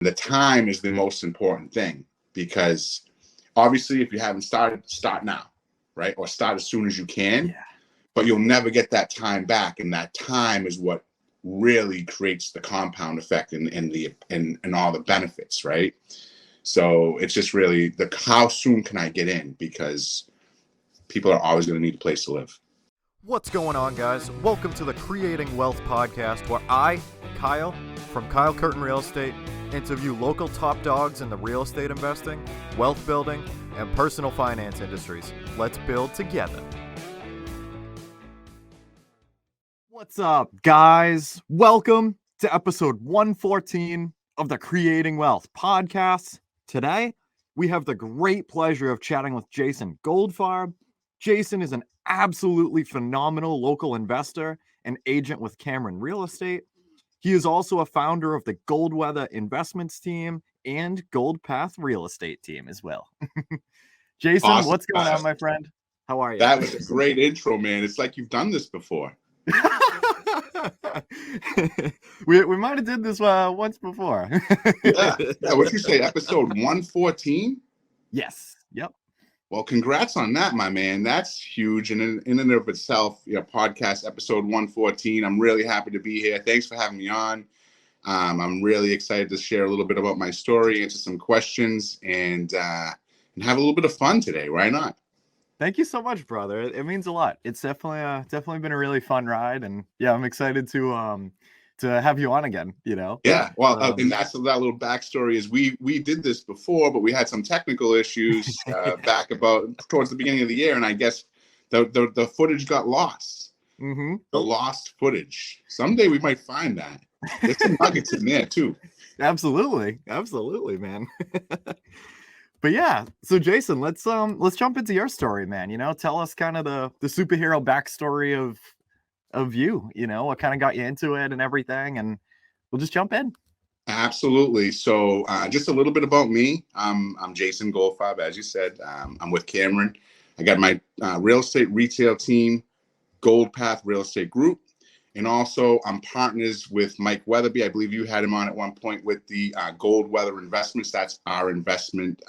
The time is the most important thing, because obviously if you haven't started, start now, right? Or start as soon as you can. Yeah. But you'll never get that time back, and that time is what really creates the compound effect and all the benefits, right? So it's just really how soon can I get in, because people are always going to need a place to live. What's going on, guys? Welcome to the Creating Wealth Podcast, where I, Kyle, from Kyle Curtin Real Estate, interview local top dogs in the real estate investing, wealth building, and personal finance industries. Let's build together. What's up, guys? Welcome to episode 114 of the Creating Wealth Podcast. Today, we have the great pleasure of chatting with Jason Goldfarb. Jason is an absolutely phenomenal local investor and agent with Cameron Real Estate. He is also a founder of the Goldweather Investments team and Gold Path Real Estate team as well. Jason, Awesome. What's going on, my friend? How are you? That was a great intro, man. It's like you've done this before. we might have did this once before. Yeah. What'd you say, episode 114? Yes. Yep. Well, congrats on that, my man. That's huge. And in and of itself, podcast episode 114. I'm really happy to be here. Thanks for having me on. I'm really excited to share a little bit about my story, answer some questions, and have a little bit of fun today. Why not? Thank you so much, brother. It means a lot. It's definitely been a really fun ride, and yeah, I'm excited to have you on again. Yeah. Well, and that little backstory is we did this before, but we had some technical issues back about towards the beginning of the year, and I guess the footage got lost. Mm-hmm. The lost footage. Someday we might find that. There's some nuggets in there too. Absolutely, man. But yeah, so Jason, let's jump into your story, man. Tell us kind of the superhero backstory of you. What kind of got you into it and everything, and we'll just jump in. Absolutely. So just a little bit about me. I'm Jason Goldfarb, as you said. I'm with Cameron. I got my real estate retail team, Gold Path Real Estate Group. And also I'm partners with Mike Weatherby. I believe you had him on at one point with the Goldweather Investments. That's our investment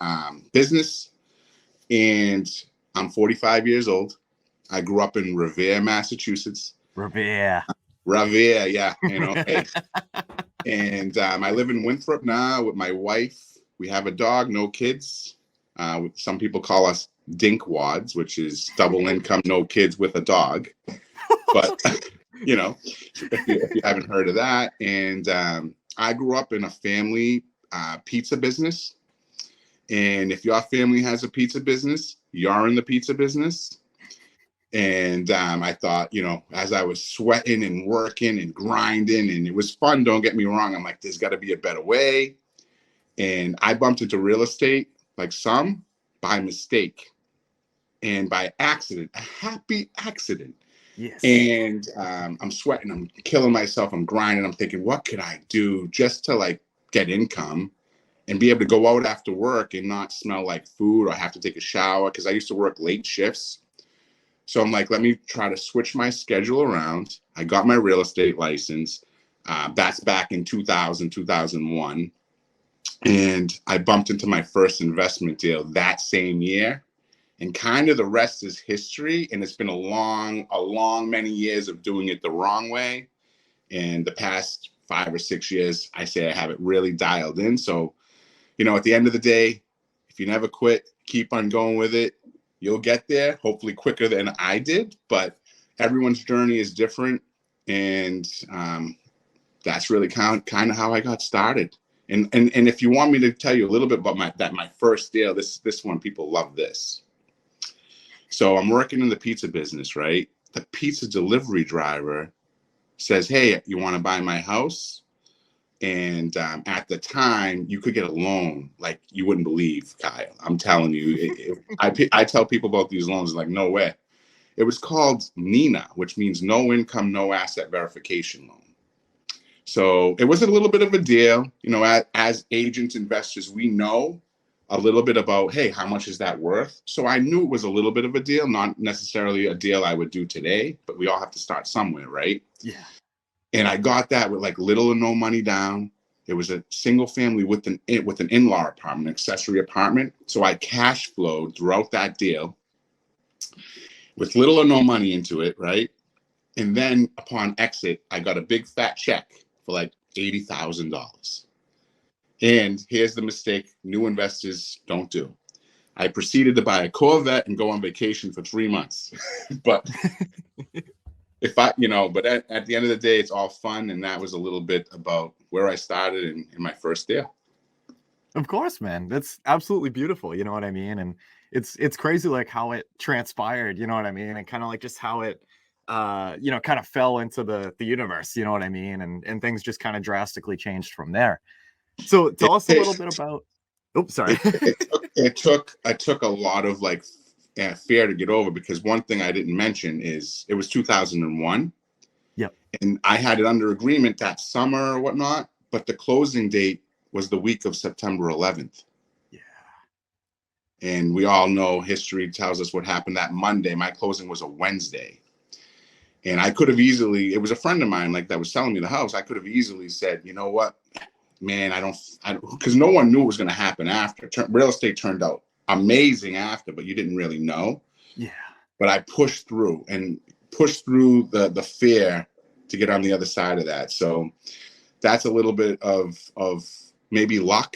business. And I'm 45 years old. I grew up in Revere, Massachusetts. Revere, yeah. Hey. And I live in Winthrop now with my wife. We have a dog, no kids. Some people call us dinkwads, which is double income, no kids with a dog. But... if you haven't heard of that. And I grew up in a family pizza business. And if your family has a pizza business, you're in the pizza business. And I thought, as I was sweating and working and grinding, and it was fun, don't get me wrong, I'm like, there's got to be a better way. And I bumped into real estate, like some, by mistake and by accident, a happy accident. Yes. And I'm sweating, I'm killing myself, I'm grinding, I'm thinking, what could I do just to get income and be able to go out after work and not smell like food or have to take a shower, because I used to work late shifts. So I'm like, let me try to switch my schedule around. I got my real estate license. That's back in 2001. And I bumped into my first investment deal that same year. And kind of the rest is history. And it's been a long many years of doing it the wrong way. And the past 5 or 6 years, I say I have it really dialed in. So, at the end of the day, if you never quit, keep on going with it, you'll get there, hopefully quicker than I did. But everyone's journey is different. And that's really kind of how I got started. And if you want me to tell you a little bit about my first deal, this one, people love this. So I'm working in the pizza business, right? The pizza delivery driver says, hey, you want to buy my house? And at the time, you could get a loan like you wouldn't believe, Kyle. I'm telling you, I tell people about these loans, like, no way. It was called NINA, which means no income, no asset verification loan. So it was a little bit of a deal. As agents, investors, we know a little bit about, hey, how much is that worth? So I knew it was a little bit of a deal, not necessarily a deal I would do today, but we all have to start somewhere, right? Yeah. And I got that with little or no money down. It was a single family with an in-law apartment, accessory apartment. So I cash flowed throughout that deal with little or no money into it, right? And then upon exit, I got a big fat check for like $80,000. And here's the mistake new investors don't do. I proceeded to buy a Corvette and go on vacation for 3 months. But but at the end of the day, it's all fun. And that was a little bit about where I started in my first deal. Of course, man. That's absolutely beautiful. You know what I mean? And it's crazy like how it transpired, you know what I mean? And kind of like just how it kind of fell into the universe, you know what I mean? And things just kind of drastically changed from there. So tell us a little bit about sorry. It took a lot of like fear to get over, because one thing I didn't mention is it was 2001. Yep. And I had it under agreement that summer or whatnot, but the closing date was the week of September 11th. Yeah. And we all know history tells us what happened that Monday. My closing was a Wednesday. And I could have easily, it was a friend of mine like that was selling me the house. I could have easily said, you know what, man, I don't, because no one knew it was going to happen after. Real estate turned out amazing after, but you didn't really know. Yeah. But I pushed through the fear to get on the other side of that. So that's a little bit of maybe luck,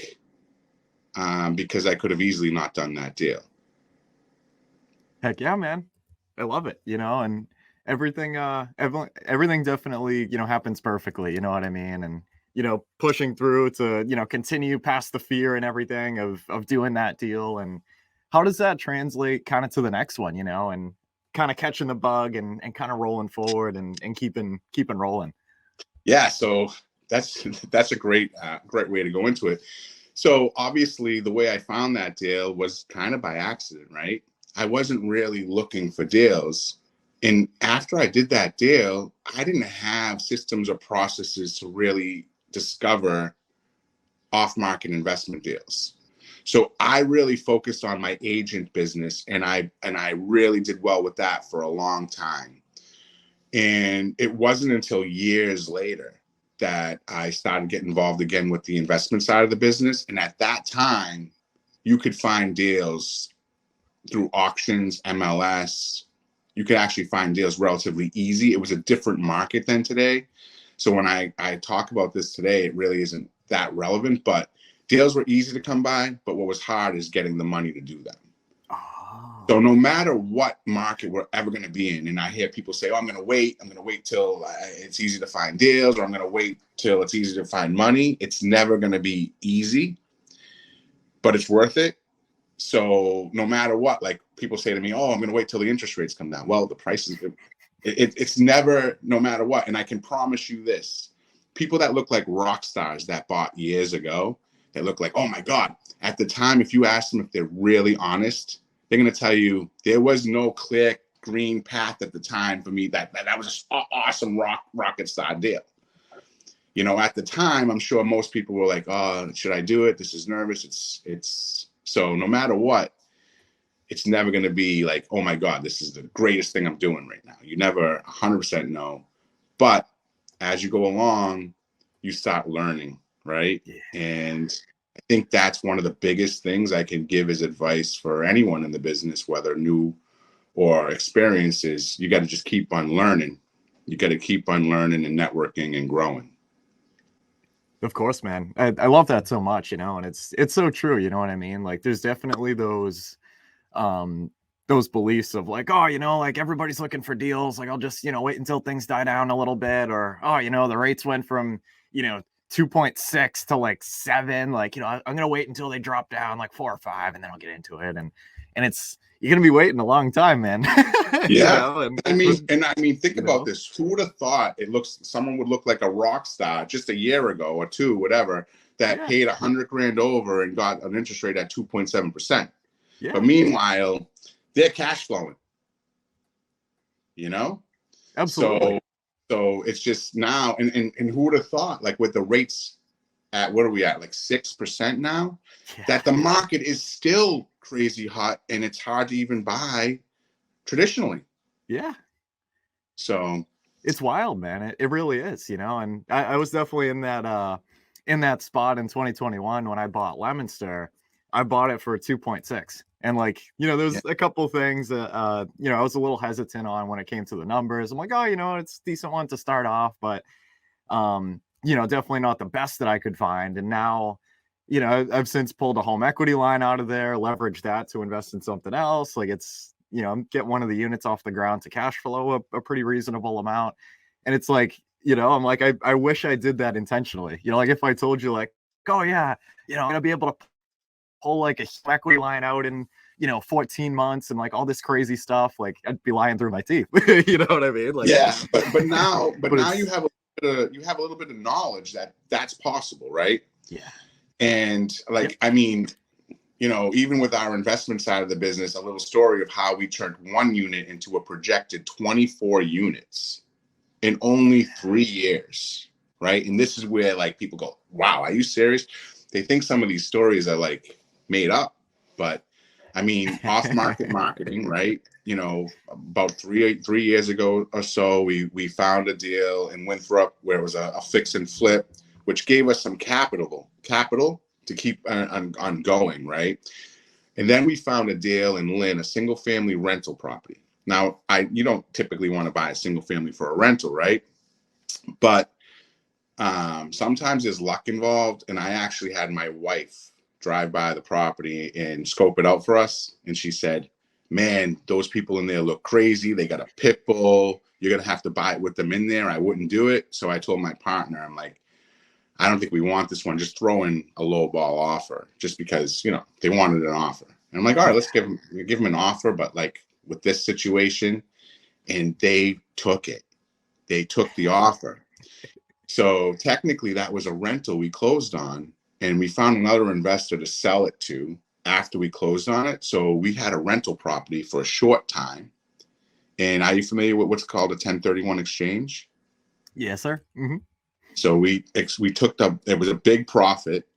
because I could have easily not done that deal. Heck yeah, man. I love it, and everything definitely, happens perfectly, you know what I mean? And, pushing through to, continue past the fear and everything of doing that deal. And how does that translate kind of to the next one, and kind of catching the bug and kind of rolling forward and keeping rolling? Yeah. So that's a great way to go into it. So obviously the way I found that deal was kind of by accident, right? I wasn't really looking for deals. And after I did that deal, I didn't have systems or processes to really discover off-market investment deals. So I really focused on my agent business, and I really did well with that for a long time. And it wasn't until years later that I started getting involved again with the investment side of the business. And at that time, you could find deals through auctions, MLS. You could actually find deals relatively easy. It was a different market than today. So when I talk about this today, it really isn't that relevant, but deals were easy to come by. But what was hard is getting the money to do them. Oh. So no matter what market we're ever going to be in, and I hear people say, oh, I'm going to wait till it's easy to find deals, or I'm going to wait till it's easy to find money. It's never going to be easy, but it's worth it. So no matter what, like people say to me, oh, I'm going to wait till the interest rates come down. Well, the prices, it's never, no matter what. And I can promise you this, people that look like rock stars that bought years ago, that look like, oh my God, at the time, if you ask them if they're really honest, they're going to tell you there was no clear green path at the time for me. That was an awesome rocket star deal. At the time, I'm sure most people were like, oh, should I do it? This is nervous. It's so no matter what, it's never going to be like, oh my God, this is the greatest thing I'm doing right now. You never 100% know. But as you go along, you start learning, right? Yeah. And I think that's one of the biggest things I can give as advice for anyone in the business, whether new or experienced, is you got to just keep on learning. You got to keep on learning and networking and growing. Of course, man. I love that so much, and it's so true. You know what I mean? Like there's definitely those beliefs of like, oh, like everybody's looking for deals. Like I'll just, wait until things die down a little bit, or, oh, the rates went from, 2.6 to like 7. Like, I'm going to wait until they drop down like 4 or 5 and then I'll get into it. And you're going to be waiting a long time, man. Yeah. I mean, think about this. Who would have thought someone would look like a rock star just a year ago or two, whatever, that paid $100,000 over and got an interest rate at 2.7%. Yeah. But meanwhile, they're cash flowing, Absolutely. So it's just now, and who would have thought, like with the rates at, what are we at, like 6% now, that the market is still crazy hot and it's hard to even buy traditionally. Yeah. So it's wild, man. It really is, and I was definitely in that in that spot in 2021 when I bought Lemonster, I bought it for 2.6. And like, there's a couple things that, I was a little hesitant on when it came to the numbers. I'm like, oh, it's a decent one to start off, but, definitely not the best that I could find. And now, I've since pulled a home equity line out of there, leveraged that to invest in something else. Like it's, get one of the units off the ground to cash flow a pretty reasonable amount. And it's like, I'm like, I wish I did that intentionally. Like if I told you like, oh yeah, I'm going to be able to pull like a equity line out in 14 months and like all this crazy stuff, like I'd be lying through my teeth. You know what I mean? Like, yeah, but now you have a little bit of knowledge that that's possible, right? Yeah. And like, I mean, even with our investment side of the business, a little story of how we turned one unit into a projected 24 units in only 3 years, right? And this is where like people go, wow, are you serious? They think some of these stories are like made up, but I mean, off-market marketing, right? About three years ago or so, we found a deal in Winthrop where it was a fix and flip, which gave us some capital to keep on going, right? And then we found a deal in Lynn, a single-family rental property. Now, you don't typically want to buy a single family for a rental, right? But sometimes there's luck involved, and I actually had my wife drive by the property and scope it out for us. And she said, man, those people in there look crazy. They got a pit bull. You're going to have to buy it with them in there. I wouldn't do it. So I told my partner, I'm like, I don't think we want this one. Just throw in a low ball offer just because, they wanted an offer. And I'm like, all right, let's give them an offer. But like with this situation, and they took it. They took the offer. So technically that was a rental we closed on, and we found another investor to sell it to after we closed on it. So we had a rental property for a short time. And are you familiar with what's called a 1031 exchange? Yes, sir. Mm-hmm. So we took it was a big profit,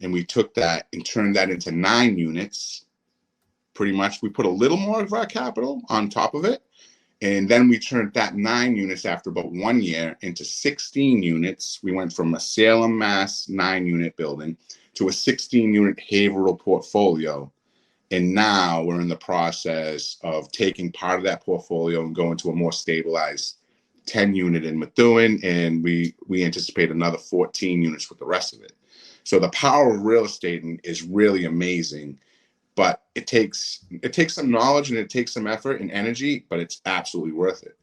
and we took that and turned that into 9 units. Pretty much we put a little more of our capital on top of it. And then we turned that 9 units after about 1 year into 16 units. We went from a Salem, Mass 9-unit building to a 16-unit Haverhill portfolio. And now we're in the process of taking part of that portfolio and going to a more stabilized 10-unit in Methuen. And we anticipate another 14 units with the rest of it. So the power of real estate is really amazing. But it takes some knowledge and it takes some effort and energy, but it's absolutely worth it.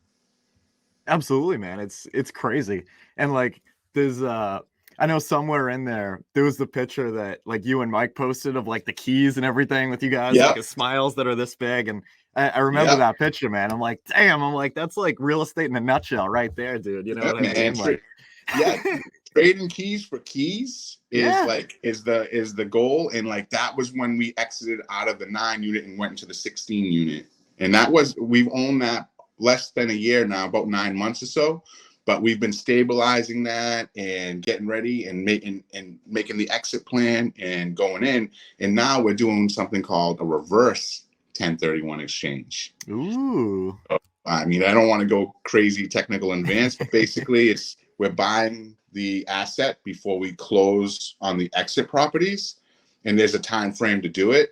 Absolutely, man. It's crazy. And like there's I know somewhere in there was the picture that like you and Mike posted of like the keys and everything with you guys, like smiles that are this big. And I remember that picture, man. I'm like, damn, that's like real estate in a nutshell right there, dude. You know what I mean? Like, trading keys for keys is the goal. And like that was when we exited out of the 9-unit and went into the 16-unit. And we've owned that less than a year now, about 9 months or so. But we've been stabilizing that and getting ready and making the exit plan and going in. And now we're doing something called a reverse 1031 exchange. Ooh. So, I mean, I don't want to go crazy technical and advanced, but basically we're buying the asset before we close on the exit properties. And there's a time frame to do it.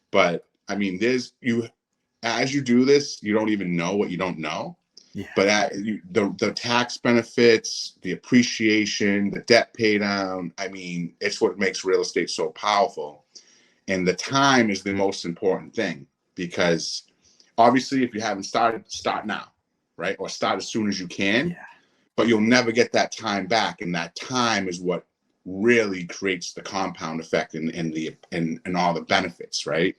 But I mean, as you do this, you don't even know what you don't know. Yeah. But the tax benefits, the appreciation, the debt pay down, I mean, it's what makes real estate so powerful. And the time is the most important thing, because obviously if you haven't started, start now, right? Or start as soon as you can. Yeah. But you'll never get that time back. And that time is what really creates the compound effect and all the benefits, right?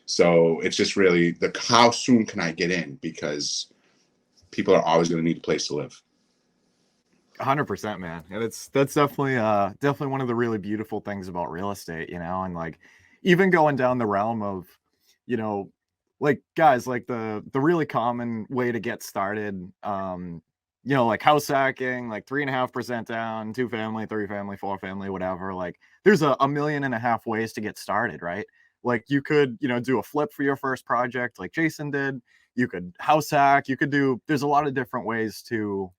So it's just really how soon can I get in? Because people are always going to need a place to live. 100%, man. And that's definitely one of the really beautiful things about real estate, and like even going down the realm of, like guys, like the really common way to get started, like house hacking, like 3.5% down, 2-family, 3-family, 4-family, whatever. Like there's a 1.5 million ways to get started, right? Like you could, do a flip for your first project like Jason did. You could house hack, there's a lot of different ways to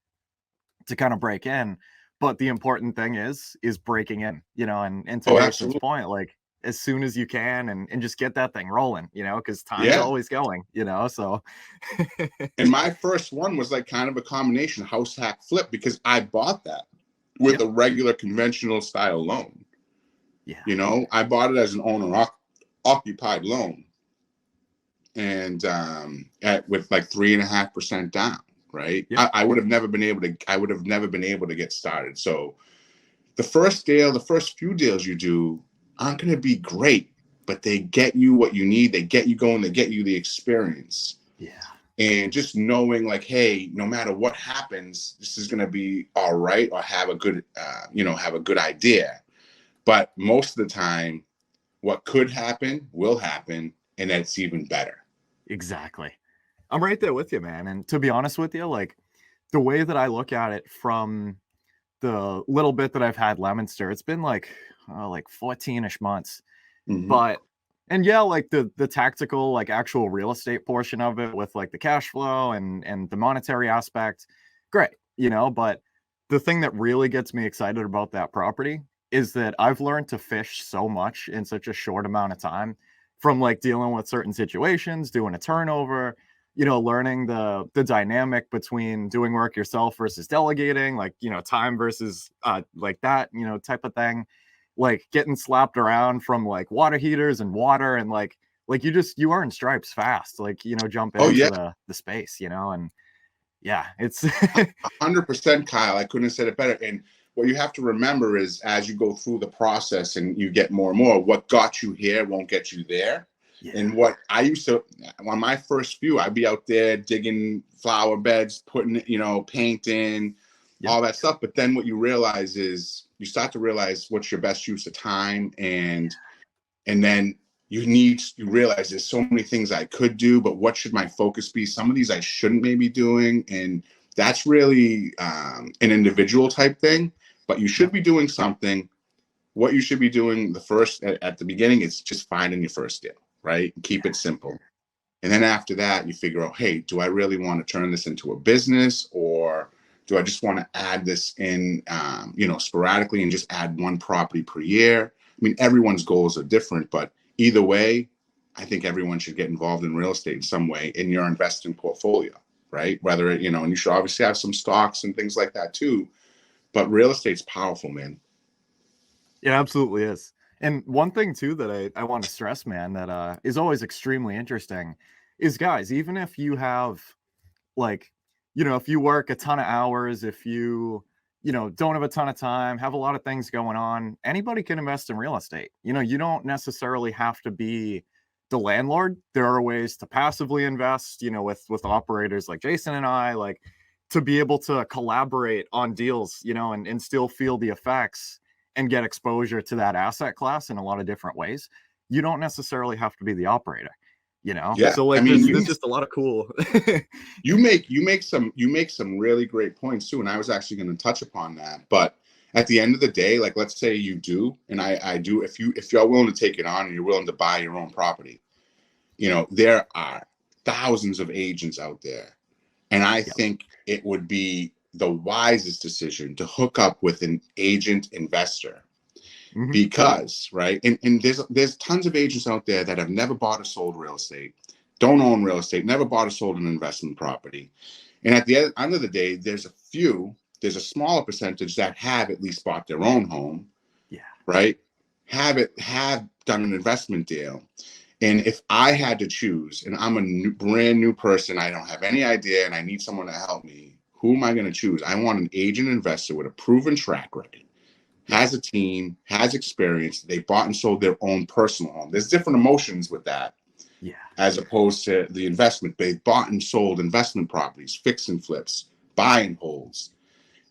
kind of break in. But the important thing is breaking in, and to Oh, Jason's absolutely. point, like as soon as you can and just get that thing rolling, because time's Yeah. always going, so. And my first one was like kind of a combination house hack flip, because I bought that with Yep. a regular conventional style loan. Yeah. I bought it as an owner occupied loan, and with like 3.5% down. Right. Yep. I would have never been able to get started. So the first few deals you do aren't going to be great, but they get you what you need. They get you going. They get you the experience. Yeah. And just knowing like, hey, no matter what happens, this is going to be all right, or have a good idea. But most of the time, what could happen will happen, and that's even better. Exactly. I'm right there with you, man. And to be honest with you, like the way that I look at it from the little bit that I've had Lemonster, it's been like 14-ish months. Mm-hmm. But and yeah, like the tactical, like actual real estate portion of it with like the cash flow and the monetary aspect, great, but the thing that really gets me excited about that property is that I've learned to fish so much in such a short amount of time, from like dealing with certain situations, doing a turnover, learning the dynamic between doing work yourself versus delegating, like, time versus like that, type of thing, like getting slapped around from like water heaters and water, and like you earn stripes fast, like, jump Oh into yeah, the space, and yeah, it's 100%, Kyle. I couldn't have said it better. And what you have to remember is, as you go through the process and you get more and more, what got you here won't get you there. yeah. And what I used to, on my first few, I'd be out there digging flower beds, putting, painting, Yep. all that stuff. But then what you realize is you start to realize what's your best use of time. And then you realize there's so many things I could do, but what should my focus be? Some of these I shouldn't maybe doing. And that's really an individual type thing, but you should be doing something. What you should be doing at the beginning is just finding your first deal, right? Keep it simple. And then after that, you figure out, hey, do I really want to turn this into a business, or do I just want to add this in, sporadically, and just add one property per year? I mean, everyone's goals are different, but either way, I think everyone should get involved in real estate in some way in your investing portfolio, right? Whether, and you should obviously have some stocks and things like that too, but real estate's powerful, man. It absolutely is. And one thing too that I want to stress, man, that is always extremely interesting is, guys, even if you have like, if you work a ton of hours, if you, don't have a ton of time, have a lot of things going on, anybody can invest in real estate. You don't necessarily have to be the landlord. There are ways to passively invest, with operators like Jason and I, like to be able to collaborate on deals, and still feel the effects and get exposure to that asset class in a lot of different ways. You don't necessarily have to be the operator, Yeah. So like, I mean, there's just a lot of cool. you make some really great points too, and I was actually going to touch upon that. But at the end of the day, like, let's say you do, and I do, if you're willing to take it on and you're willing to buy your own property, there are thousands of agents out there, and I think it would be the wisest decision to hook up with an agent investor. Mm-hmm. Because, right, and there's tons of agents out there that have never bought or sold real estate, don't own real estate, never bought or sold an investment property. And at the end of the day, there's a smaller percentage that have at least bought their own home, right? Have done an investment deal. And if I had to choose, and I'm a brand new person, I don't have any idea, and I need someone to help me, who am I going to choose? I want an agent investor with a proven track record, has a team, has experience. They bought and sold their own personal home. There's different emotions with that. Yeah. As opposed to the investment. They bought and sold investment properties, fix and flips, buy and holds.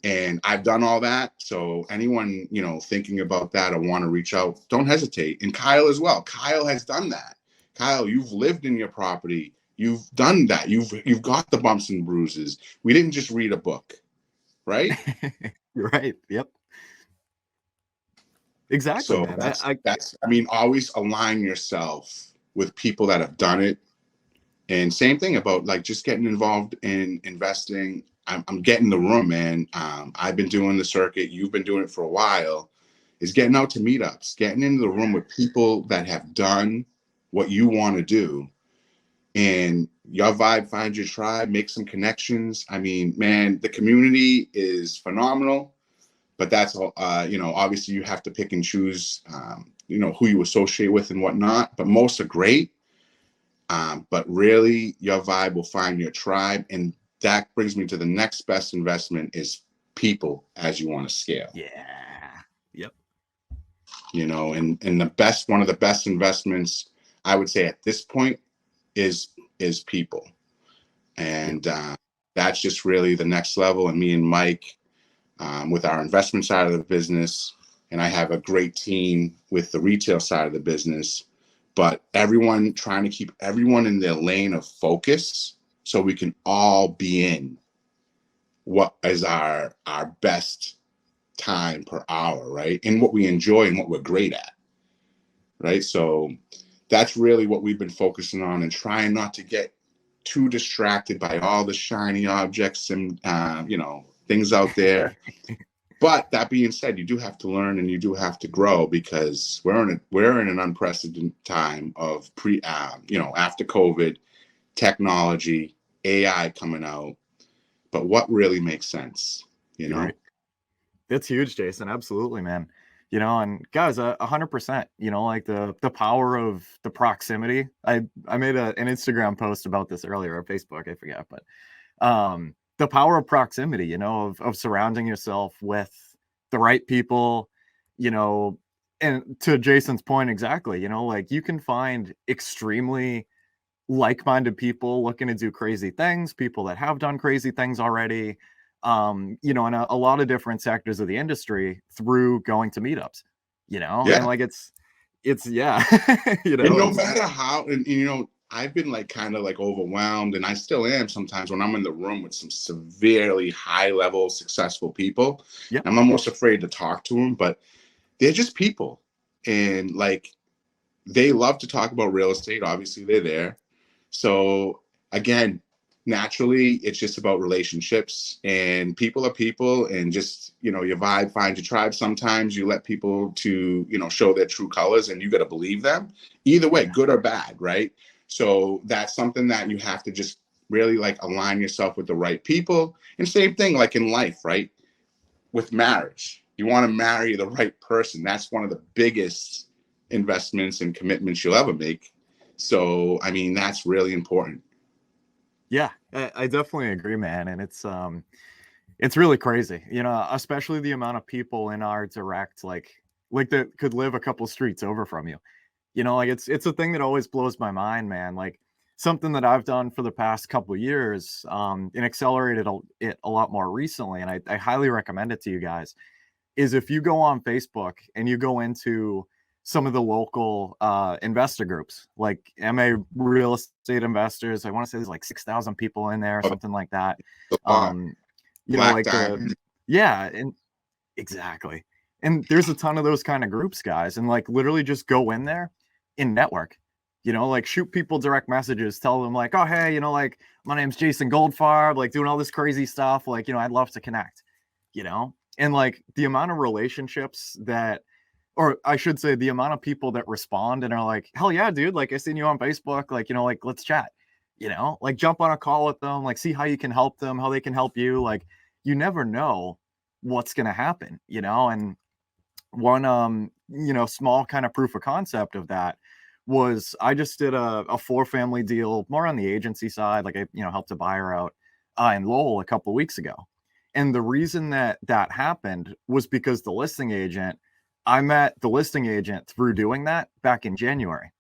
And I've done all that. So anyone, thinking about that or want to reach out, don't hesitate. And Kyle as well. Kyle has done that. Kyle, you've lived in your property. You've done that. You've got the bumps and bruises. We didn't just read a book, right? You're right. Yep. Exactly, So man. always align yourself with people that have done it. And same thing about like just getting involved in investing. I'm getting the room, man. I've been doing the circuit. You've been doing it for a while. Is getting out to meetups, getting into the room with people that have done what you want to do, and your vibe, find your tribe, make some connections. I mean, man, the community is phenomenal, but that's all, obviously you have to pick and choose, who you associate with and whatnot, but most are great. But really your vibe will find your tribe. And that brings me to the next best investment is people as you want to scale. Yeah. Yep. And one of the best investments I would say at this point is people. And that's just really the next level. And me and Mike, with our investment side of the business, and I have a great team with the retail side of the business, but everyone trying to keep everyone in their lane of focus so we can all be in what is our best time per hour, right? And what we enjoy and what we're great at, right? So that's really what we've been focusing on, and trying not to get too distracted by all the shiny objects and things out there. But that being said, you do have to learn and you do have to grow, because we're in an unprecedented time of after COVID, technology, AI coming out. But what really makes sense, Right. It's huge, Jason. Absolutely, man. And guys, 100%, like the power of the proximity. I made an Instagram post about this earlier, or Facebook, I forget, but the power of proximity, of surrounding yourself with the right people, and to Jason's point, exactly, like you can find extremely like-minded people looking to do crazy things, people that have done crazy things already, in a lot of different sectors of the industry through going to meetups, and like it's yeah, and no matter how, and I've been like kind of like overwhelmed, and I still am sometimes when I'm in the room with some severely high level successful people. Yeah. I'm almost afraid to talk to them, but they're just people, and like they love to talk about real estate. Obviously they're there. So again, naturally it's just about relationships, and people are people, and just your vibe, find your tribe. Sometimes you let people to show their true colors, and you got to believe them either way, good or bad, right? So that's something that you have to just really like align yourself with the right people. And same thing like in life, right? With marriage, you want to marry the right person. That's one of the biggest investments and commitments you'll ever make. So I mean, that's really important. Yeah, I definitely agree, man. And it's really crazy, especially the amount of people in our direct, like that could live a couple streets over from you. Like it's a thing that always blows my mind, man. Like something that I've done for the past couple of years, and accelerated it a lot more recently, and I highly recommend it to you guys, is if you go on Facebook and you go into some of the local investor groups, like MA Real Estate Investors. I want to say there's like 6,000 people in there or something like that. Yeah, and exactly. And there's a ton of those kind of groups, guys, and like literally just go in there and network. Like shoot people direct messages, tell them like, oh hey, like my name's Jason Goldfarb, like doing all this crazy stuff, like I'd love to connect, and like the amount of relationships that, or I should say the amount of people that respond and are like, hell yeah, dude, like I seen you on Facebook, like like let's chat, like jump on a call with them, like see how you can help them, how they can help you. Like you never know what's gonna happen, and one small kind of proof of concept of that was I just did a 4-family deal more on the agency side, like I helped a buyer out in Lowell a couple of weeks ago. And the reason that happened was because I met the listing agent through doing that back in January.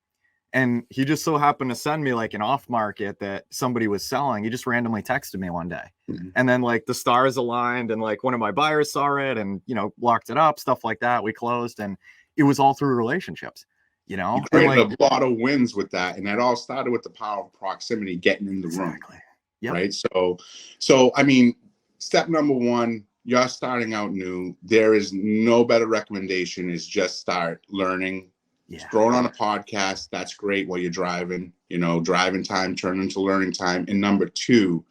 And he just so happened to send me like an off market that somebody was selling. He just randomly texted me one day. Mm-hmm. And then like the stars aligned, and like one of my buyers saw it and, locked it up, stuff like that. We closed, and it was all through relationships, You created a lot of wins with that. And that all started with the power of proximity, getting in the room. Yep. Right. So, I mean, step number one, you're starting out new. There is no better recommendation is just start learning. Yeah. Throw it on a podcast. That's great while you're driving. Driving time turn into learning time. And number two,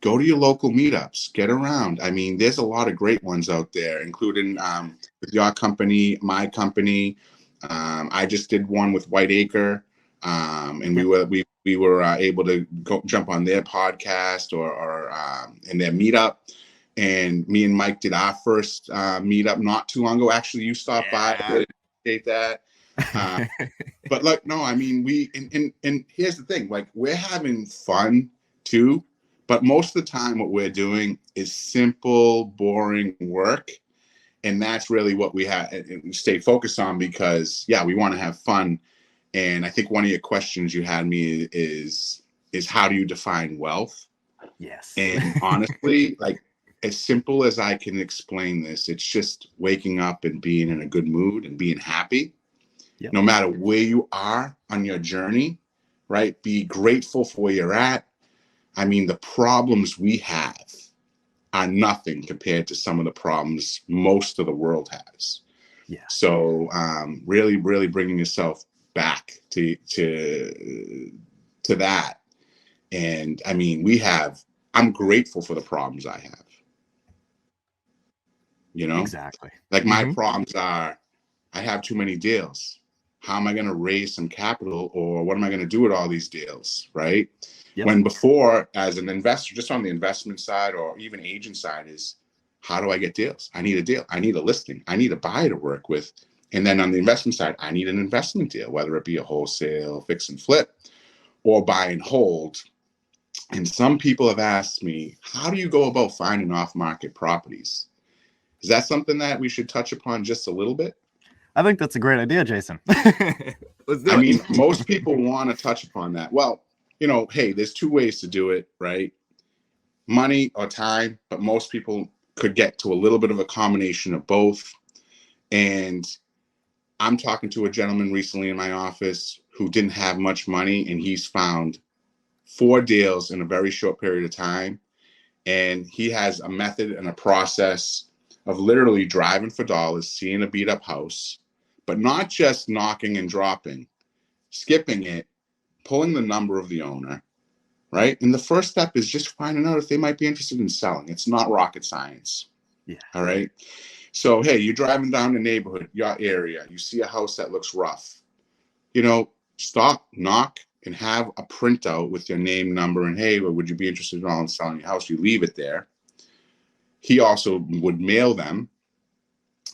go to your local meetups, get around. I mean, there's a lot of great ones out there, including with your company, my company. I just did one with Whiteacre, and we were able to jump on their podcast or in their meetup. And me and Mike did our first meetup not too long ago. Actually, you stopped by. I really appreciate that. But like, no, I mean, and here's the thing, like, we're having fun too, but most of the time what we're doing is simple, boring work. And that's really what we have and stay focused on, because we want to have fun. And I think one of your questions you had me is how do you define wealth? Yes. And honestly, like, as simple as I can explain this, it's just waking up and being in a good mood and being happy. Yep. No matter where you are on your journey, right? Be grateful for where you're at. I mean, the problems we have are nothing compared to some of the problems most of the world has. Yeah. So really, really bringing yourself back to that. And I mean, I'm grateful for the problems I have. You know, exactly. Like my problems are, I have too many deals. How am I going to raise some capital, or what am I going to do with all these deals? Right. Yep. When before, as an investor, just on the investment side or even agent side, is how do I get deals? I need a deal. I need a listing. I need a buyer to work with. And then on the investment side, I need an investment deal, whether it be a wholesale, fix and flip, or buy and hold. And some people have asked me, how do you go about finding off-market properties? Is that something that we should touch upon just a little bit? I think that's a great idea, Jason. Let's do it. I mean, most people want to touch upon that. Well, hey, there's two ways to do it, right? Money or time, but most people could get to a little bit of a combination of both. And I'm talking to a gentleman recently in my office who didn't have much money, and he's found 4 deals in a very short period of time. And he has a method and a process of literally driving for dollars, seeing a beat up house, but not just knocking and dropping, skipping it, pulling the number of the owner, right? And the first step is just finding out if they might be interested in selling. It's not rocket science. Yeah. All right. So, hey, you're driving down the neighborhood, your area, you see a house that looks rough, stop, knock, and have a printout with your name, number, and hey, well, would you be interested in selling your house? You leave it there. He also would mail them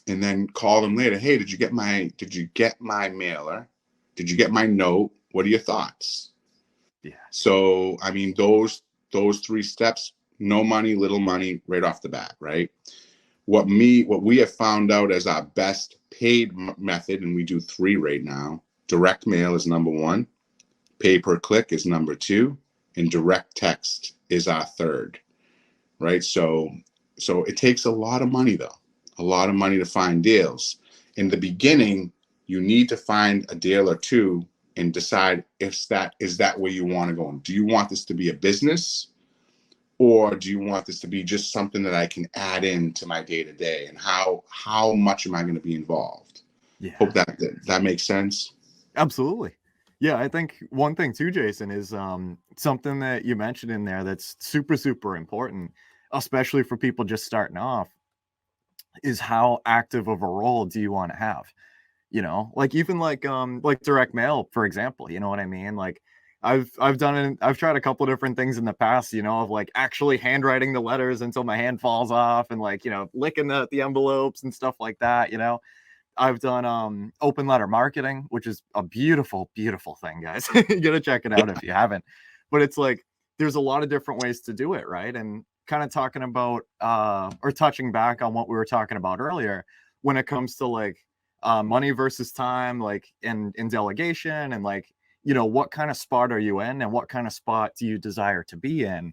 and then call them later. Hey, did you get my mailer? Did you get my note? What are your thoughts? Yeah. So, I mean, those 3 steps, no money, little money, right off the bat, right? What we have found out as our best paid method, and we do 3 right now, direct mail is number 1, pay per click is number 2, and direct text is our 3rd, right? So it takes a lot of money, though, a lot of money to find deals. In the beginning, you need to find a deal or 2 and decide if that is where you want to go. And do you want this to be a business, or do you want this to be just something that I can add into my day-to-day? And how much am I going to be involved? Yeah. Hope that makes sense. Absolutely. Yeah, I think one thing too, Jason, is something that you mentioned in there that's super, super important, especially for people just starting off, is how active of a role do you want to have? Like even like direct mail, for example, you know what I mean? Like I've tried a couple different things in the past, of like actually handwriting the letters until my hand falls off and like, licking the envelopes and stuff like that, I've done open letter marketing, which is a beautiful, beautiful thing, guys. You gotta check it out if you haven't. But it's like there's a lot of different ways to do it, right? And kind of talking about or touching back on what we were talking about earlier when it comes to like money versus time, like in delegation, and like, what kind of spot are you in and what kind of spot do you desire to be in?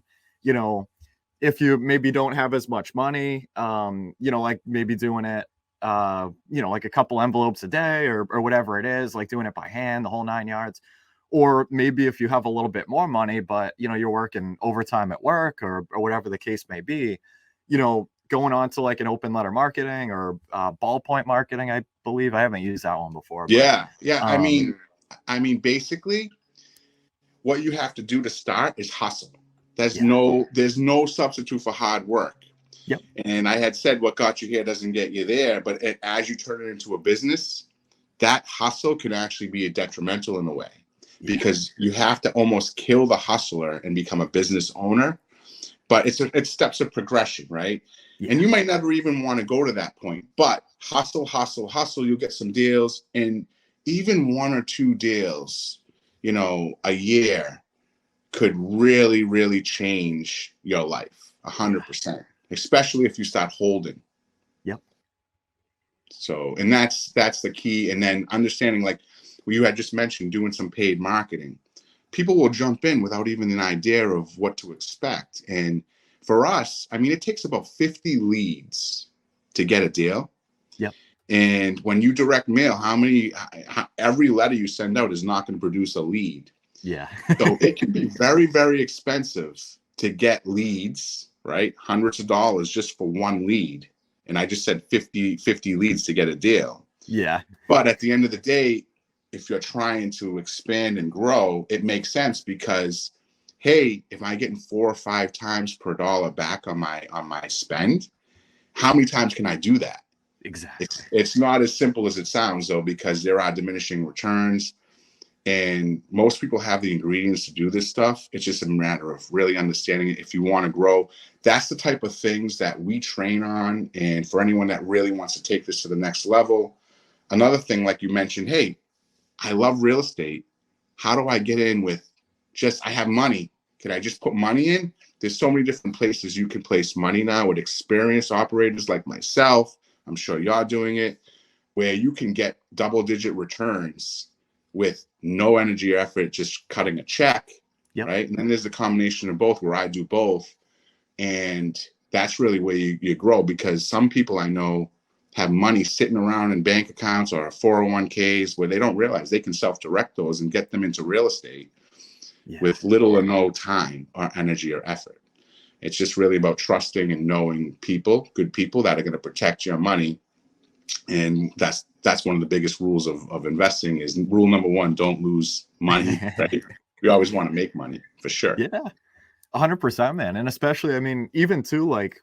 If you maybe don't have as much money, like maybe doing it, like a couple envelopes a day or whatever it is, like doing it by hand, the whole 9 yards. Or maybe if you have a little bit more money, but, you're working overtime at work or whatever the case may be, going on to like an open letter marketing or ballpoint marketing, I believe. I haven't used that one before. But, yeah. I mean, basically what you have to do to start is hustle. There's no substitute for hard work. Yep. And I had said what got you here doesn't get you there, but as you turn it into a business, that hustle can actually be detrimental in a way, because you have to almost kill the hustler and become a business owner. But it's steps of progression, right? Yeah. And you might never even want to go to that point, but hustle, you'll get some deals, and even 1 or 2 deals, a year could really, really change your life 100%, especially if you start holding. Yep. So, and that's the key. And then understanding, like what you had just mentioned, doing some paid marketing. People will jump in without even an idea of what to expect. And for us, I mean, it takes about 50 leads to get a deal. Yep. And when you direct mail, every letter you send out is not going to produce a lead. Yeah. So it can be very, very expensive to get leads, right? Hundreds of dollars just for one lead. And I just said 50 leads to get a deal. Yeah. But at the end of the day, if you're trying to expand and grow, it makes sense, because, hey, if I'm getting 4 or 5 times per dollar back on my spend, how many times can I do that? Exactly. It's not as simple as it sounds, though, because there are diminishing returns, and most people have the ingredients to do this stuff. It's just a matter of really understanding it. If you want to grow, that's the type of things that we train on. And for anyone that really wants to take this to the next level, another thing, like you mentioned, hey, I love real estate. How do I get in with I have money? Can I just put money in? There's so many different places you can place money now with experienced operators like myself. I'm sure you're doing it, where you can get double-digit returns with no energy or effort, just cutting a check, right? And then there's the combination of both, where I do both. And that's really where you grow, because some people I know have money sitting around in bank accounts or 401ks where they don't realize they can self-direct those and get them into real estate with little or no time or energy or effort. It's just really about trusting and knowing people, good people that are going to protect your money. And that's one of the biggest rules of investing. Is rule number 1, don't lose money. Right? We always want to make money, for sure. Yeah, 100%, man. And especially, I mean, even too, like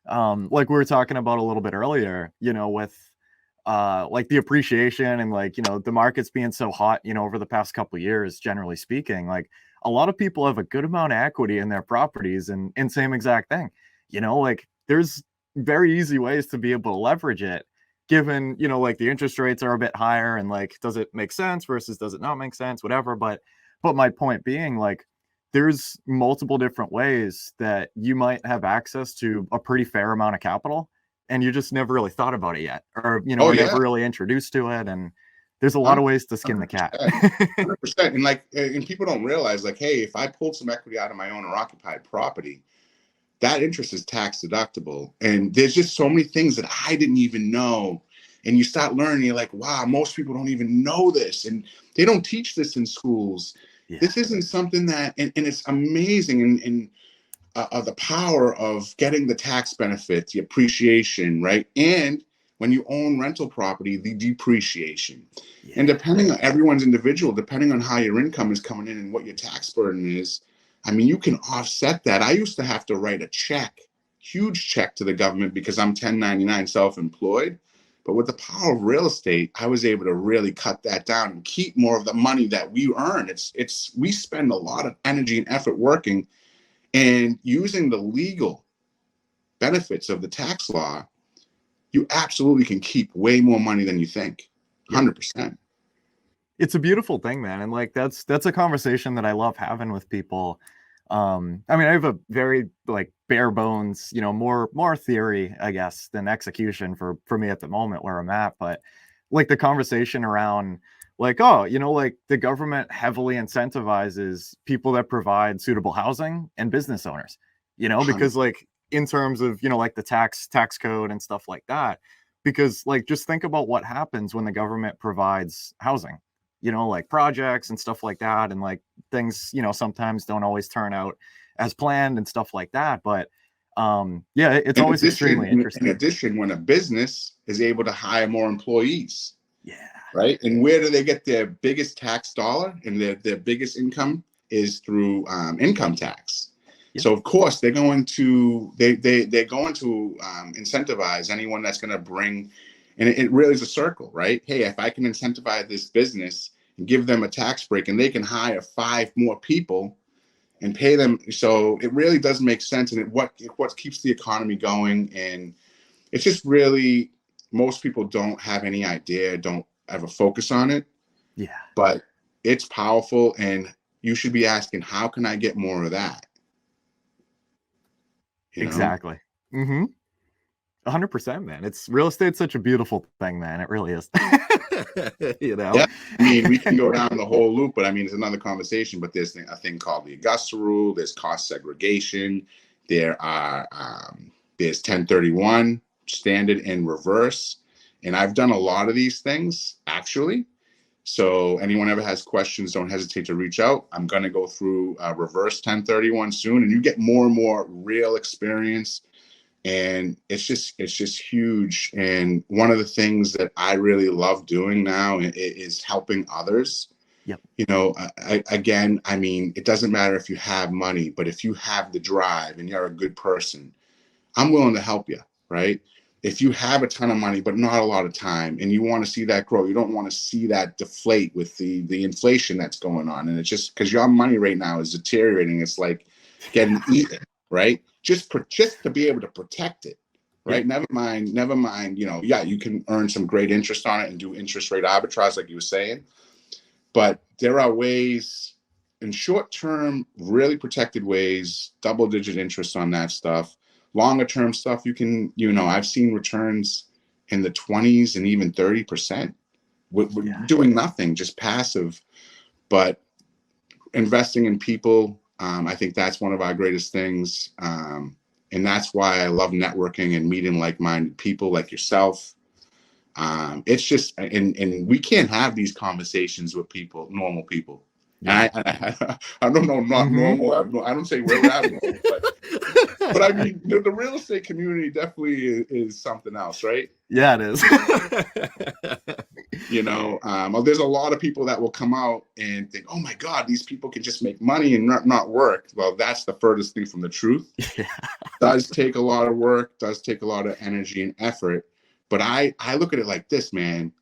we were talking about a little bit earlier, with like the appreciation and like, the markets being so hot, over the past couple of years, generally speaking, like a lot of people have a good amount of equity in their properties, and same exact thing, like there's very easy ways to be able to leverage it, given, like the interest rates are a bit higher, and like, does it make sense versus does it not make sense, whatever. But my point being, like, there's multiple different ways that you might have access to a pretty fair amount of capital, and you just never really thought about it yet, or, never really introduced to it. And there's a lot of ways to skin the cat. 100%. And people don't realize, like, hey, if I pulled some equity out of my owner occupied property, that interest is tax deductible. And there's just so many things that I didn't even know. And you start learning, you're like, wow, most people don't even know this. And they don't teach this in schools. Yeah. This isn't something that, and it's amazing in the power of getting the tax benefits, the appreciation, right? And when you own rental property, the depreciation. Yeah. And depending on everyone's individual, depending on how your income is coming in and what your tax burden is, I mean, you can offset that. I used to have to write a huge check to the government, because I'm 1099 self-employed. But with the power of real estate, I was able to really cut that down and keep more of the money that we earn. We spend a lot of energy and effort working, and using the legal benefits of the tax law, you absolutely can keep way more money than you think. 100%. It's a beautiful thing, man. And like, that's a conversation that I love having with people. I mean, I have a very like bare bones, more theory, I guess, than execution for me at the moment where I'm at. But like the conversation around like, oh, like the government heavily incentivizes people that provide suitable housing and business owners, because like in terms of, like the tax code and stuff like that, because like, just think about what happens when the government provides housing, like projects and stuff like that. And like things, sometimes don't always turn out as planned and stuff like that. But it's always extremely interesting. In addition, when a business is able to hire more employees, right? And where do they get their biggest tax dollar and their biggest income is through income tax. Yep. So of course they're going to incentivize anyone that's going to bring, and it really is a circle, right? Hey, if I can incentivize this business and give them a tax break, and they can hire 5 more people and pay them, so it really does make sense, and what keeps the economy going. And it's just really, most people don't have any idea, don't ever focus on it. Yeah. But it's powerful, and you should be asking, how can I get more of that? You know? Exactly. 100%, man. It's real estate's such a beautiful thing, man. It really is. Yeah. I mean, we can go down the whole loop, but I mean, it's another conversation. But there's a thing called the Augusta rule. There's cost segregation. There's 1031 standard and reverse. And I've done a lot of these things, actually. So anyone ever has questions, don't hesitate to reach out. I'm going to go through reverse 1031 soon, and you get more and more real experience. And it's just huge. And one of the things that I really love doing now is helping others. Yep. You know, again, I mean, it doesn't matter if you have money, but if you have the drive and you're a good person, I'm willing to help you, right? If you have a ton of money, but not a lot of time, and you want to see that grow, you don't want to see that deflate with the inflation that's going on. And it's just because your money right now is deteriorating. It's like getting eaten, right? Just to be able to protect it, right? Yeah. Never mind, you know, yeah, you can earn some great interest on it and do interest rate arbitrage like you were saying. But there are ways in short term, really protected ways, double-digit interest on that stuff. Longer term stuff, you can, you know, I've seen returns in the 20s and even 30% with doing nothing, just passive. But investing in people, I think that's one of our greatest things. And that's why I love networking and meeting like-minded people like yourself. It's just, and we can't have these conversations with people, normal people. Yeah. I don't know, not normal. I don't say we're abnormal, but I mean, the real estate community definitely is something else, right? Yeah, it is. You know, there's a lot of people that will come out and think, oh my God, these people can just make money and not work. Well, that's the furthest thing from the truth. Yeah. Does take a lot of work, does take a lot of energy and effort. But I look at it like this, man.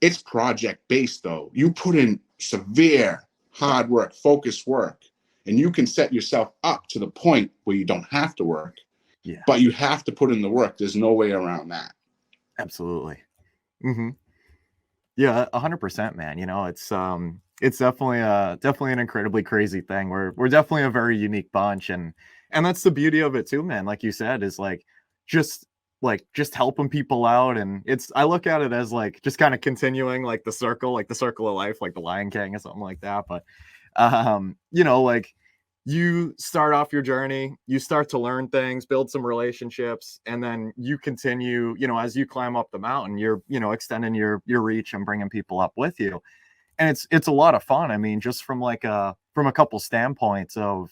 It's project-based, though. You put in severe hard work, focused work, and you can set yourself up to the point where you don't have to work. Yeah. But you have to put in the work. There's no way around that. Absolutely. Yeah, 100%, man. You know, it's definitely an incredibly crazy thing. We're definitely a very unique bunch, and that's the beauty of it too, man. Like you said, is just helping people out. And I look at it as like just kind of continuing like the circle of life, like the Lion King or something like that. But you know, like you start off your journey, you start to learn things, build some relationships, and then you continue, you know, as you climb up the mountain, you're, you know, extending your reach and bringing people up with you. And it's a lot of fun. I mean, just from a couple standpoints of,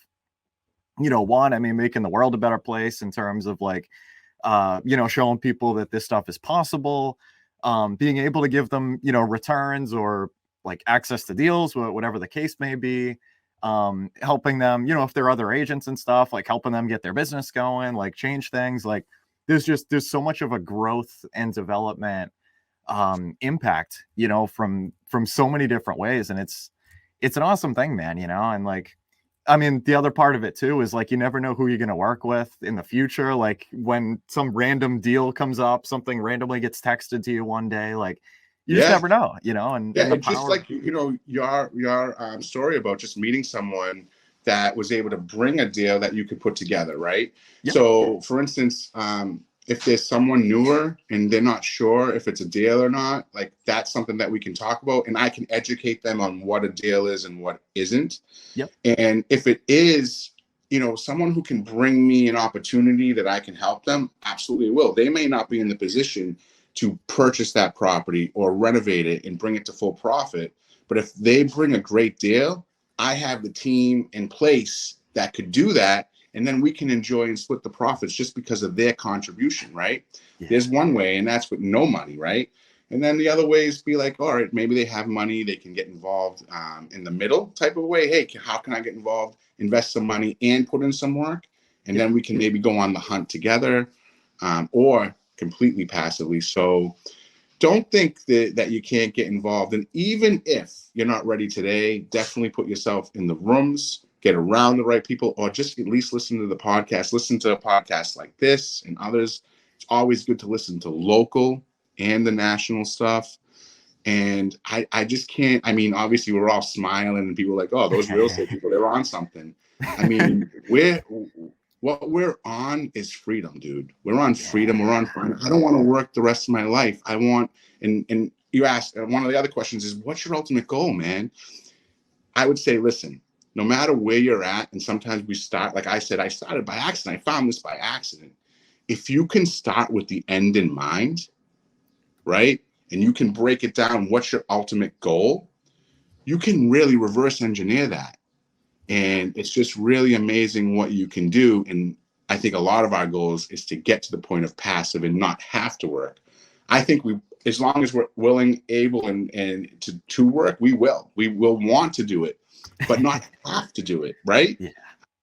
you know, one, I mean, making the world a better place in terms of like, you know, showing people that this stuff is possible, being able to give them, you know, returns or like access to deals, whatever the case may be, helping them, you know, if they're other agents and stuff, like helping them get their business going, like change things. Like there's so much of a growth and development impact, you know, from so many different ways. And it's an awesome thing, man, you know. And like, I mean, the other part of it too is like, you never know who you're going to work with in the future. Like when some random deal comes up, something randomly gets texted to you one day, like you just never know, you know. And just like, you know, your story about just meeting someone that was able to bring a deal that you could put together, right? Yep. So for instance, if there's someone newer and they're not sure if it's a deal or not, like that's something that we can talk about, and I can educate them on what a deal is and what isn't. Yep. And if it is, you know, someone who can bring me an opportunity that I can help them, absolutely will. They may not be in the position to purchase that property or renovate it and bring it to full profit, but if they bring a great deal, I have the team in place that could do that. And then we can enjoy and split the profits just because of their contribution, right? Yeah. There's one way, and that's with no money, right? And then the other ways be like, all right, maybe they have money, they can get involved in the middle type of way. Hey, how can I get involved, invest some money and put in some work? And then we can maybe go on the hunt together, or completely passively. So don't think that you can't get involved. And even if you're not ready today, definitely put yourself in the rooms, get around the right people, or just at least listen to the podcast. Listen to podcasts like this and others. It's always good to listen to local and the national stuff. And I just can't, I mean, obviously we're all smiling and people are like, oh, those real estate people, they're on something. I mean, what we're on is freedom, dude. We're on freedom. We're on fun. I don't want to work the rest of my life. I want, and you asked, one of the other questions is, what's your ultimate goal, man? I would say, listen, no matter where you're at, and sometimes we start, like I said, I started by accident. I found this by accident. If you can start with the end in mind, right? And you can break it down, what's your ultimate goal? You can really reverse engineer that. And it's just really amazing what you can do. And I think a lot of our goals is to get to the point of passive and not have to work. I think as long as we're willing, able, and to work, we will want to do it, but not have to do it, right? Yeah.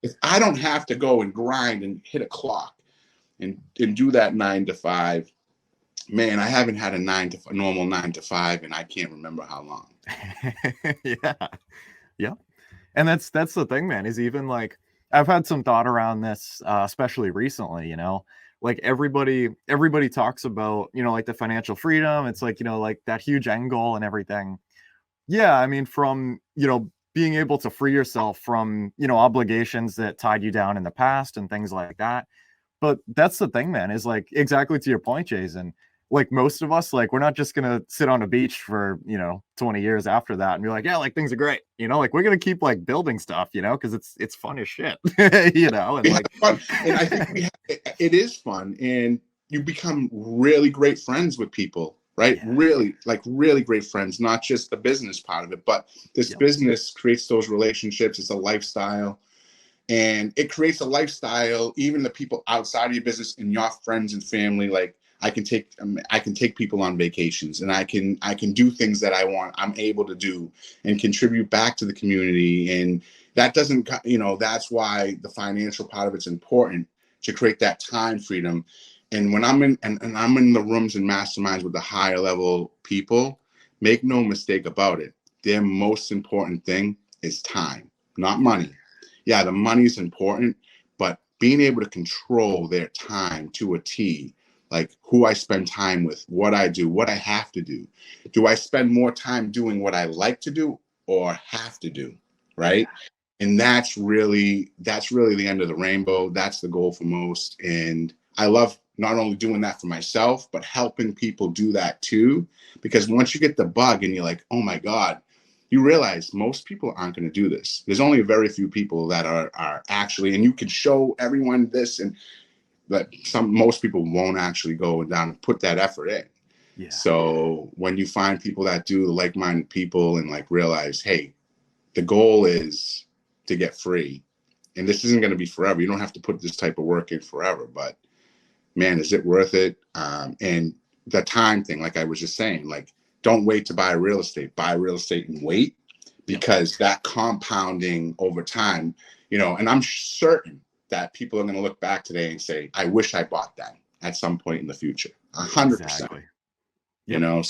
If I don't have to go and grind and hit a clock and do that 9 to 5, man, I haven't had a normal 9 to 5, and I can't remember how long. Yeah. And that's the thing, man, is even like, I've had some thought around this, especially recently, like everybody talks about, like the financial freedom. It's like, like that huge end goal and everything. Yeah. I mean, from, being able to free yourself from, obligations that tied you down in the past and things like that. But that's the thing, man, is like, exactly to your point, Jason, like most of us, like, we're not just going to sit on a beach for, 20 years after that and be like, yeah, like things are great. Like we're going to keep like building stuff, because it's fun as shit, and like fun. And I think it is fun. And you become really great friends with people, right? Yeah. Really great friends, not just the business part of it, but this business creates those relationships. It's a lifestyle. And it creates a lifestyle, even the people outside of your business and your friends and family. Like I can take people on vacations, and I can do things that I'm able to do and contribute back to the community. And that doesn't, that's why the financial part of it's important, to create that time freedom. And when I'm in and I'm in the rooms and masterminds with the higher level people, make no mistake about it, their most important thing is time, not money. Yeah, the money's important, but being able to control their time to a T, like who I spend time with, what I do, what I have to do. Do I spend more time doing what I like to do or have to do, right? And that's really the end of the rainbow. That's the goal for most. And I love not only doing that for myself, but helping people do that too. Because once you get the bug and you're like, oh my God, you realize most people aren't going to do this. There's only a very few people that are actually, and you can show everyone this, and but most people won't actually go down and put that effort in. Yeah. So when you find people that do, like-minded people, and like realize, hey, the goal is to get free, and this isn't going to be forever. You don't have to put this type of work in forever, but man, is it worth it? And the time thing, like I was just saying, like, don't wait to buy real estate. Buy real estate and wait, because that compounding over time, and I'm certain that people are going to look back today and say, I wish I bought that at some point in the future. 100%. Exactly.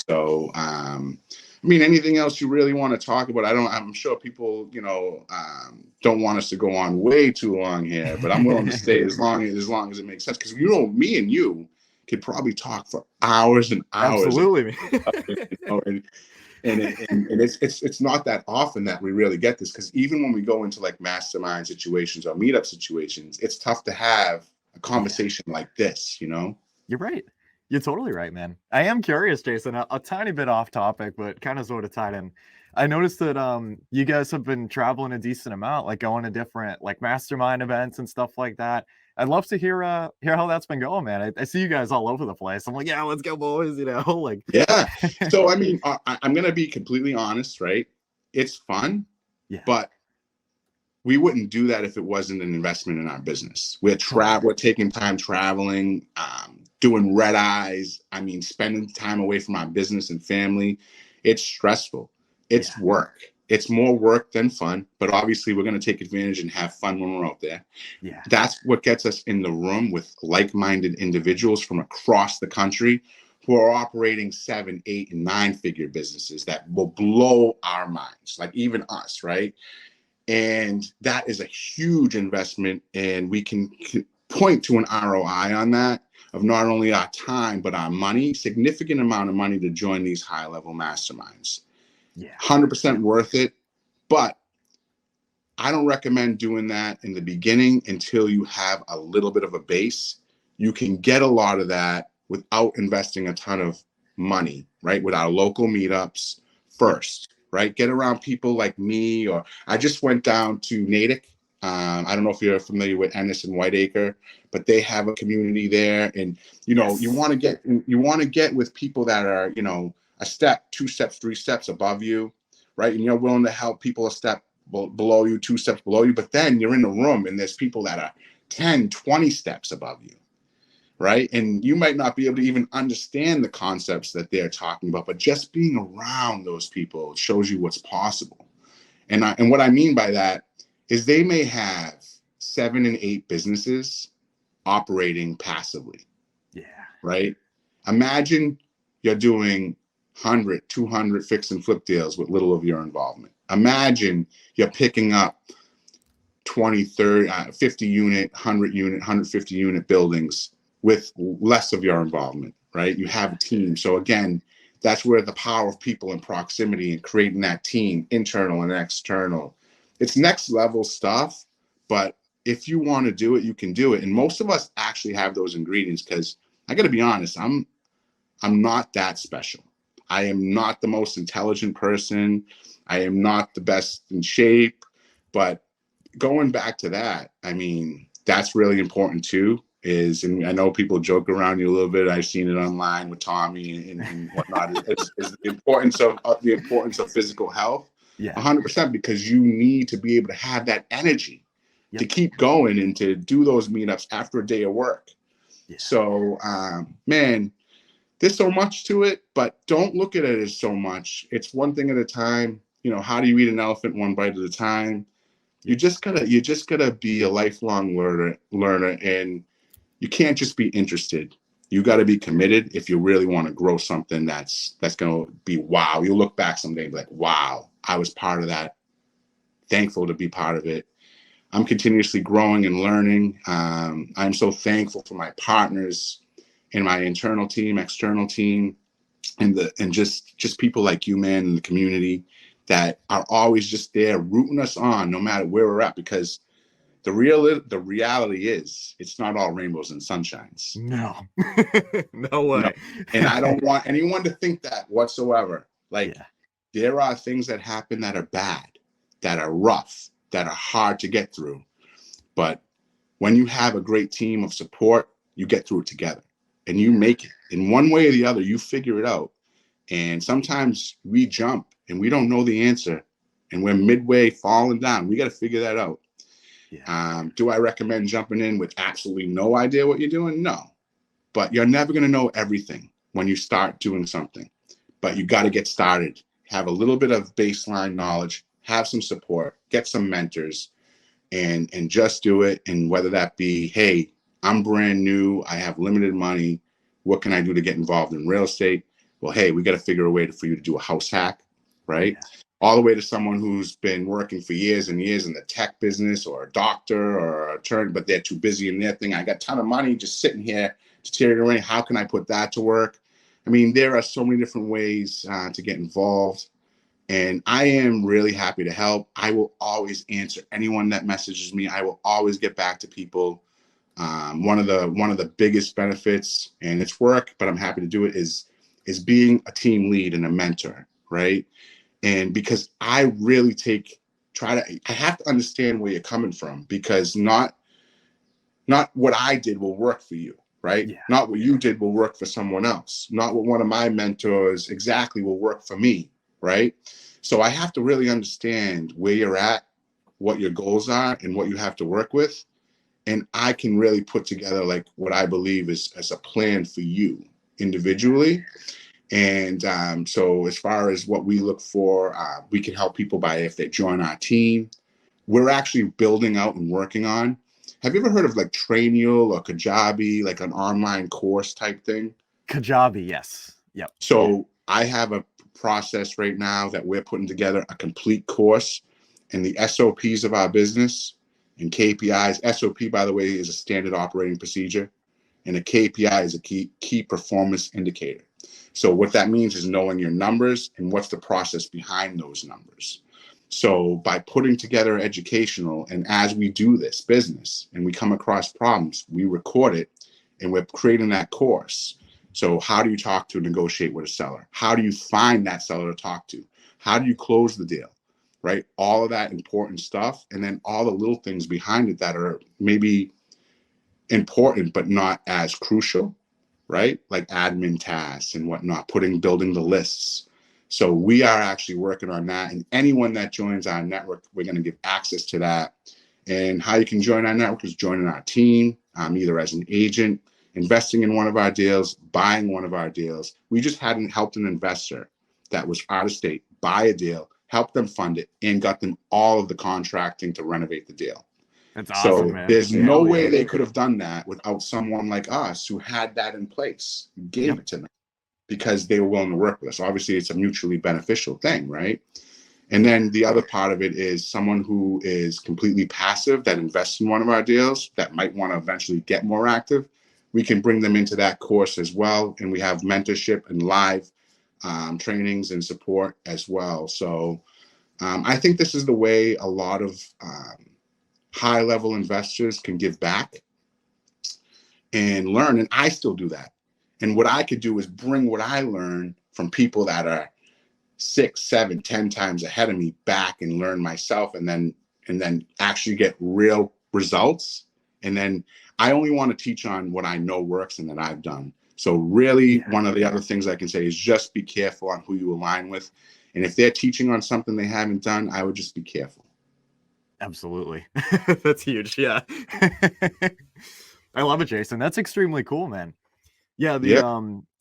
So, I mean, anything else you really want to talk about? I'm sure people, don't want us to go on way too long here, but I'm willing to stay as long as it makes sense. Because, me and you could probably talk for hours and hours. Absolutely. And it's not that often that we really get this, because even when we go into like mastermind situations or meetup situations, it's tough to have a conversation like this, You're right. You're totally right, man. I am curious, Jason, a tiny bit off topic, but kind of sort of tied in. I noticed that you guys have been traveling a decent amount, like going to different like mastermind events and stuff like that. I'd love to hear how that's been going, man. I see you guys all over the place. I'm like, yeah, let's go, boys. Like. Yeah. So I mean, I'm gonna be completely honest, right? It's fun, but we wouldn't do that if it wasn't an investment in our business. We're taking time traveling, doing red eyes. I mean, spending time away from our business and family. It's stressful. It's work. It's more work than fun, but obviously we're going to take advantage and have fun when we're out there. Yeah. That's what gets us in the room with like-minded individuals from across the country who are operating 7, 8, and 9-figure businesses that will blow our minds, like even us, right? And that is a huge investment, and we can point to an ROI on that of not only our time, but our money, significant amount of money to join these high-level masterminds. Yeah. 100% worth it, but I don't recommend doing that in the beginning until you have a little bit of a base. You can get a lot of that without investing a ton of money, right? With our local meetups first, right? Get around people like me, or I just went down to Natick. I don't know if you're familiar with Ennis and Whiteacre, but they have a community there. And, you know, you want to get with people that are, you know, a step, 2 steps, 3 steps above you, right? And you're willing to help people a step below you, 2 steps below you, but then you're in the room and there's people that are 10, 20 steps above you, right? And you might not be able to even understand the concepts that they're talking about, but just being around those people shows you what's possible. And what I mean by that is they may have 7 and 8 businesses operating passively. Yeah. Right? Imagine you're doing 100, 200 fix and flip deals with little of your involvement. Imagine you're picking up 20, 30, 50 unit, 100 unit, 150 unit buildings with less of your involvement, right? You have a team. So again, that's where the power of people and proximity and creating that team, internal and external. It's next level stuff, but if you want to do it, you can do it. And most of us actually have those ingredients, because I got to be honest, I'm not that special. I am not the most intelligent person. I am not the best in shape. But going back to that, I mean, that's really important too. And I know people joke around you a little bit. I've seen it online with Tommy and whatnot. is the importance of physical health. Yeah. 100%, because you need to be able to have that energy to keep going and to do those meetups after a day of work. Yeah. So, man, there's so much to it, but don't look at it as so much. It's one thing at a time. You know, how do you eat an elephant one bite at a time? You just gotta be a lifelong learner, and you can't just be interested. You got to be committed if you really want to grow something that's going to be wow. You'll look back someday and be like, wow, I was part of that. Thankful to be part of it. I'm continuously growing and learning. I'm so thankful for my partners in my internal team, external team, and just people like you, man, in the community that are always just there rooting us on no matter where we're at, because the reality is it's not all rainbows and sunshines. No. No way. No. And I don't want anyone to think that whatsoever. Like, there are things that happen that are bad, that are rough, that are hard to get through. But when you have a great team of support, you get through it together and you make it in one way or the other. You figure it out. And sometimes we jump and we don't know the answer and we're midway falling down. We got to figure that out. Yeah. Do I recommend jumping in with absolutely no idea what you're doing? No. But you're never going to know everything when you start doing something. But you got to get started. Have a little bit of baseline knowledge, have some support, get some mentors, and just do it. And whether that be, hey, I'm brand new, I have limited money, what can I do to get involved in real estate? Well, hey, we got to figure a way for you to do a house hack, right? Yeah. All the way to someone who's been working for years and years in the tech business, or a doctor or an attorney, but they're too busy in their thing. I got a ton of money just sitting here deteriorating. How can I put that to work? I mean, there are so many different ways to get involved. And I am really happy to help. I will always answer anyone that messages me. I will always get back to people. One of the biggest benefits, and it's work, but I'm happy to do it, is being a team lead and a mentor, right? And because I really I have to understand where you're coming from, because not what I did will work for you, right? Yeah. Not what you did will work for someone else. Not what one of my mentors exactly will work for me, right? So I have to really understand where you're at what your goals are and what you have to work with. And I can really put together like what I believe is as a plan for you individually. And so as far as what we look for, we can help people by if they join our team. We're actually building out and working on. Have you ever heard of like Trainial or Kajabi, like an online course type thing? Kajabi, yes. Yep. So I have a process right now that we're putting together a complete course and the SOPs of our business and KPIs. SOP, by the way, is a standard operating procedure, and a KPI is a key performance indicator. So what that means is knowing your numbers and what's the process behind those numbers. So by putting together educational, and as we do this business and we come across problems, we record it and we're creating that course. So how do you talk to negotiate with a seller? How do you find that seller to talk to? How do you close the deal? Right? All of that important stuff. And then all the little things behind it that are maybe important, but not as crucial, right? Like admin tasks and whatnot, building the lists. So we are actually working on that. And anyone that joins our network, we're going to give access to that. And how you can join our network is joining our team, either as an agent, investing in one of our deals, buying one of our deals. We just hadn't helped an investor that was out of state buy a deal, help them fund it, and got them all of the contracting to renovate the deal. That's awesome, So man. there's no way they could have done that without someone like us who had that in place, gave it to them because they were willing to work with us. Obviously, it's a mutually beneficial thing, right? And then the other part of it is someone who is completely passive that invests in one of our deals that might want to eventually get more active. We can bring them into that course as well. And we have mentorship and live trainings and support as well. So I think this is the way a lot of high-level investors can give back and learn. And I still do that. And what I could do is bring what I learn from people that are 6, 7, 10 times ahead of me back and learn myself, and then actually get real results. And then I only want to teach on what I know works and that I've done. So really, one of the other things I can say is just be careful on who you align with. And if they're teaching on something they haven't done, I would just be careful. Absolutely. That's huge. Yeah. I love it, Jason. That's extremely cool, man. Yeah.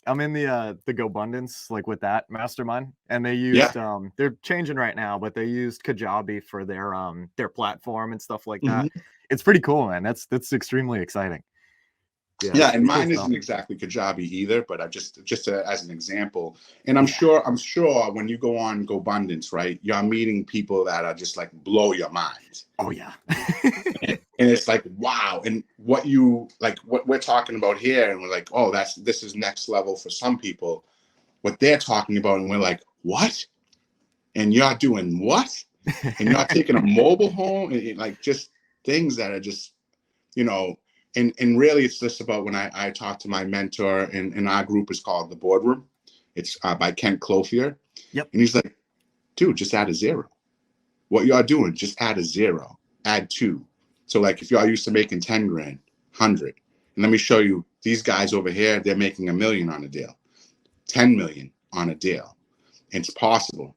I'm in the GoBundance, like with that mastermind, and they used they're changing right now, but they used Kajabi for their platform and stuff like that. It's pretty cool, man. That's extremely exciting. Yeah, and mine isn't exactly Kajabi either, but I just as an example. And I'm sure when you go on GoBundance, right, you're meeting people that are just like blow your mind. Oh yeah. and it's like, wow. And what we're talking about here, and we're like, oh, this is next level for some people. What they're talking about, and we're like, what? And you're doing what? And you're taking a mobile home, and like just things that are just, And really, it's just about when I talk to my mentor, and our group is called The Boardroom. It's by Kent Clothier. Yep. And he's like, dude, just add a 0. What y'all doing, just add a 0, add 2. So like if y'all used to making 10 grand, 100. And let me show you, these guys over here, they're making $1 million on a deal, 10 million on a deal. It's possible,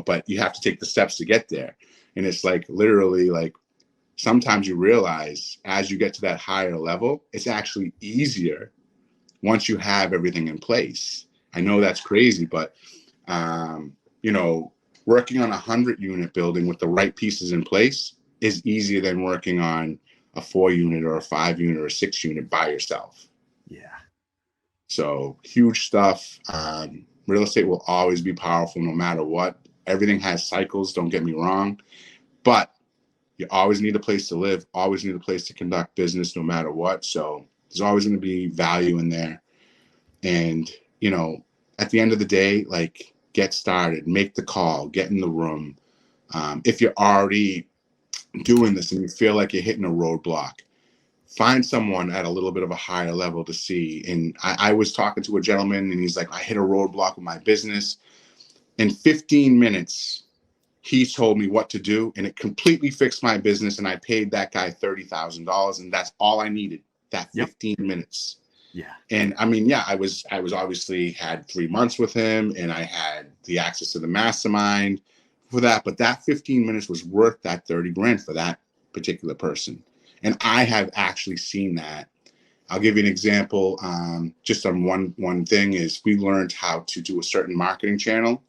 but you have to take the steps to get there. And it's like literally like, sometimes you realize as you get to that higher level, it's actually easier once you have everything in place. I know that's crazy, but, working on a 100-unit building with the right pieces in place is easier than working on a 4-unit or a 5-unit or a 6-unit by yourself. Yeah. So huge stuff. Real estate will always be powerful no matter what. Everything has cycles, don't get me wrong, but you always need a place to live, always need a place to conduct business no matter what. So there's always going to be value in there. And, at the end of the day, like get started, make the call, get in the room. If you're already doing this and you feel like you're hitting a roadblock, find someone at a little bit of a higher level to see. And I was talking to a gentleman and he's like, I hit a roadblock with my business. In 15 minutes, he told me what to do, and it completely fixed my business. And I paid that guy $30,000, and that's all I needed. That 15 minutes. Yeah. And I mean, I was obviously had 3 months with him, and I had the access to the mastermind, for that, but that 15 minutes was worth that 30 grand for that particular person. And I have actually seen that. I'll give you an example. Just on one thing is we learned how to do a certain marketing channel,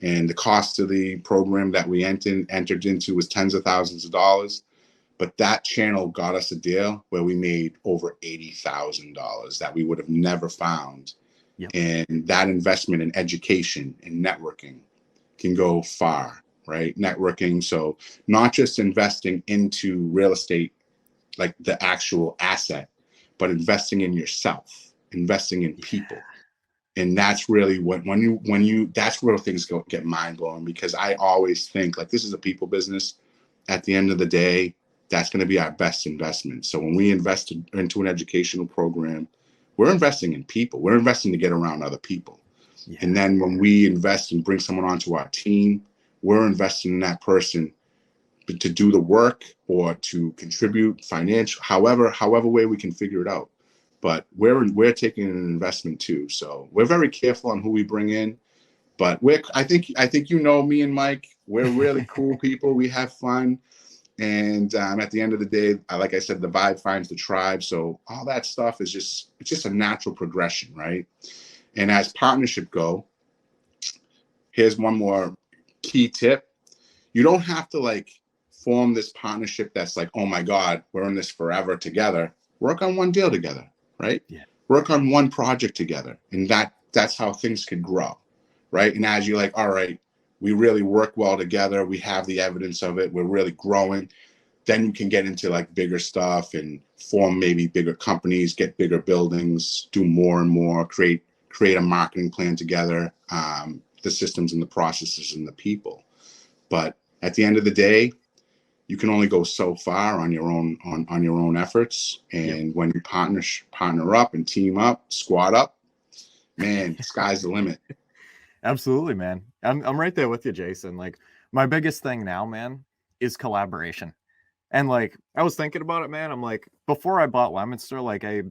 and the cost of the program that we entered into was tens of thousands of dollars. But that channel got us a deal where we made over $80,000 that we would have never found. Yep. And that investment in education and networking can go far, right? Networking. So not just investing into real estate, like the actual asset, but investing in yourself, investing in people. And that's really what, when you, that's where things get mind blowing, because I always think like, this is a people business. At the end of the day, that's going to be our best investment. So when we invest into an educational program, we're investing in people. We're investing to get around other people. Yeah. And then when we invest and bring someone onto our team, we're investing in that person to do the work or to contribute financial, however way we can figure it out. But we're taking an investment too. So we're very careful on who we bring in. But I think me and Mike, we're really cool people. We have fun. And at the end of the day, like I said, the vibe finds the tribe. So all that stuff is it's just a natural progression, right? And as partnership go, here's one more key tip. You don't have to like form this partnership that's like, oh my God, we're in this forever together. Work on one deal together, right? Yeah. Work on one project together. And that's how things could grow, right? And as you're like, all right, we really work well together. We have the evidence of it. We're really growing. Then you can get into like bigger stuff and form maybe bigger companies, get bigger buildings, do more and more, create a marketing plan together, the systems and the processes and the people. But at the end of the day, you can only go so far on your own efforts. And when you partner up and team up, squad up, man, sky's the limit. Absolutely, man. I'm right there with you, Jason. Like my biggest thing now, man, is collaboration. And like I was thinking about it, man. I'm like, before I bought Lemonster, like I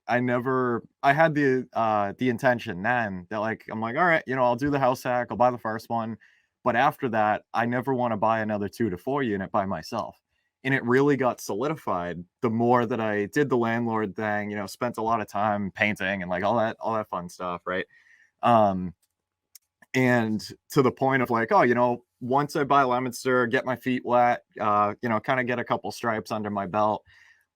had the intention then that like I'm like, all right, I'll do the house hack, I'll buy the first one. But after that, I never want to buy another 2 to 4 unit by myself. And it really got solidified the more that I did the landlord thing, spent a lot of time painting and like all that fun stuff, right? And to the point of like, oh, once I buy Lemonster, get my feet wet, kind of get a couple stripes under my belt,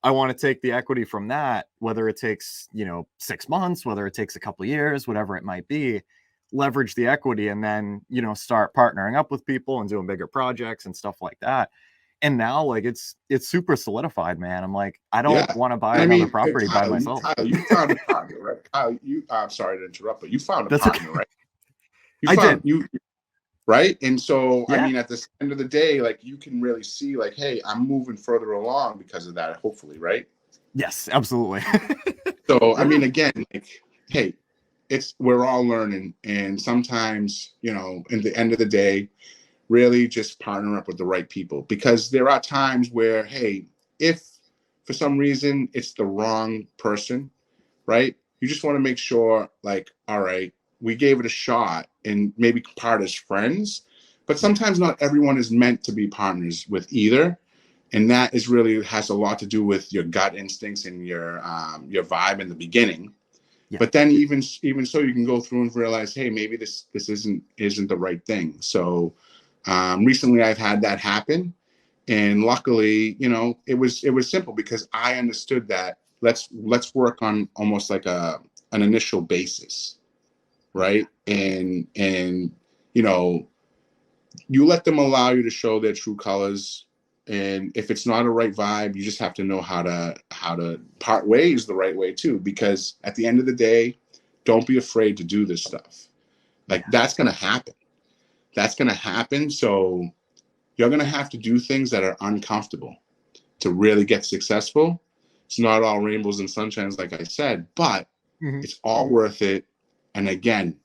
I want to take the equity from that, whether it takes, 6 months, whether it takes a couple of years, whatever it might be, leverage the equity and then, start partnering up with people and doing bigger projects and stuff like that. And now like it's super solidified, man. I'm like, I don't want to buy another property by myself. You found a partner, right? Kyle, I'm sorry to interrupt, but you found a partner, okay. Right? I did. Right? And so, yeah. I mean, at the end of the day, like you can really see like, hey, I'm moving further along because of that, hopefully, right? Yes, absolutely. So, I mean, again, like, hey, we're all learning. And sometimes, in the end of the day, really just partner up with the right people, because there are times where, hey, if for some reason it's the wrong person, right? You just want to make sure like, all right, we gave it a shot and maybe part as friends, but sometimes not everyone is meant to be partners with either. And that is really has a lot to do with your gut instincts and your vibe in the beginning. Yeah. But then even so, you can go through and realize, hey, maybe this isn't the right thing. So recently I've had that happen. And luckily, it was simple because I understood that let's work on almost like an initial basis. Right. And you let them allow you to show their true colors. And if it's not a right vibe, you just have to know how to part ways the right way too, because at the end of the day, don't be afraid to do this stuff. Like that's going to happen. That's going to happen. So you're going to have to do things that are uncomfortable to really get successful. It's not all rainbows and sunshines, like I said, but it's all worth it. And again,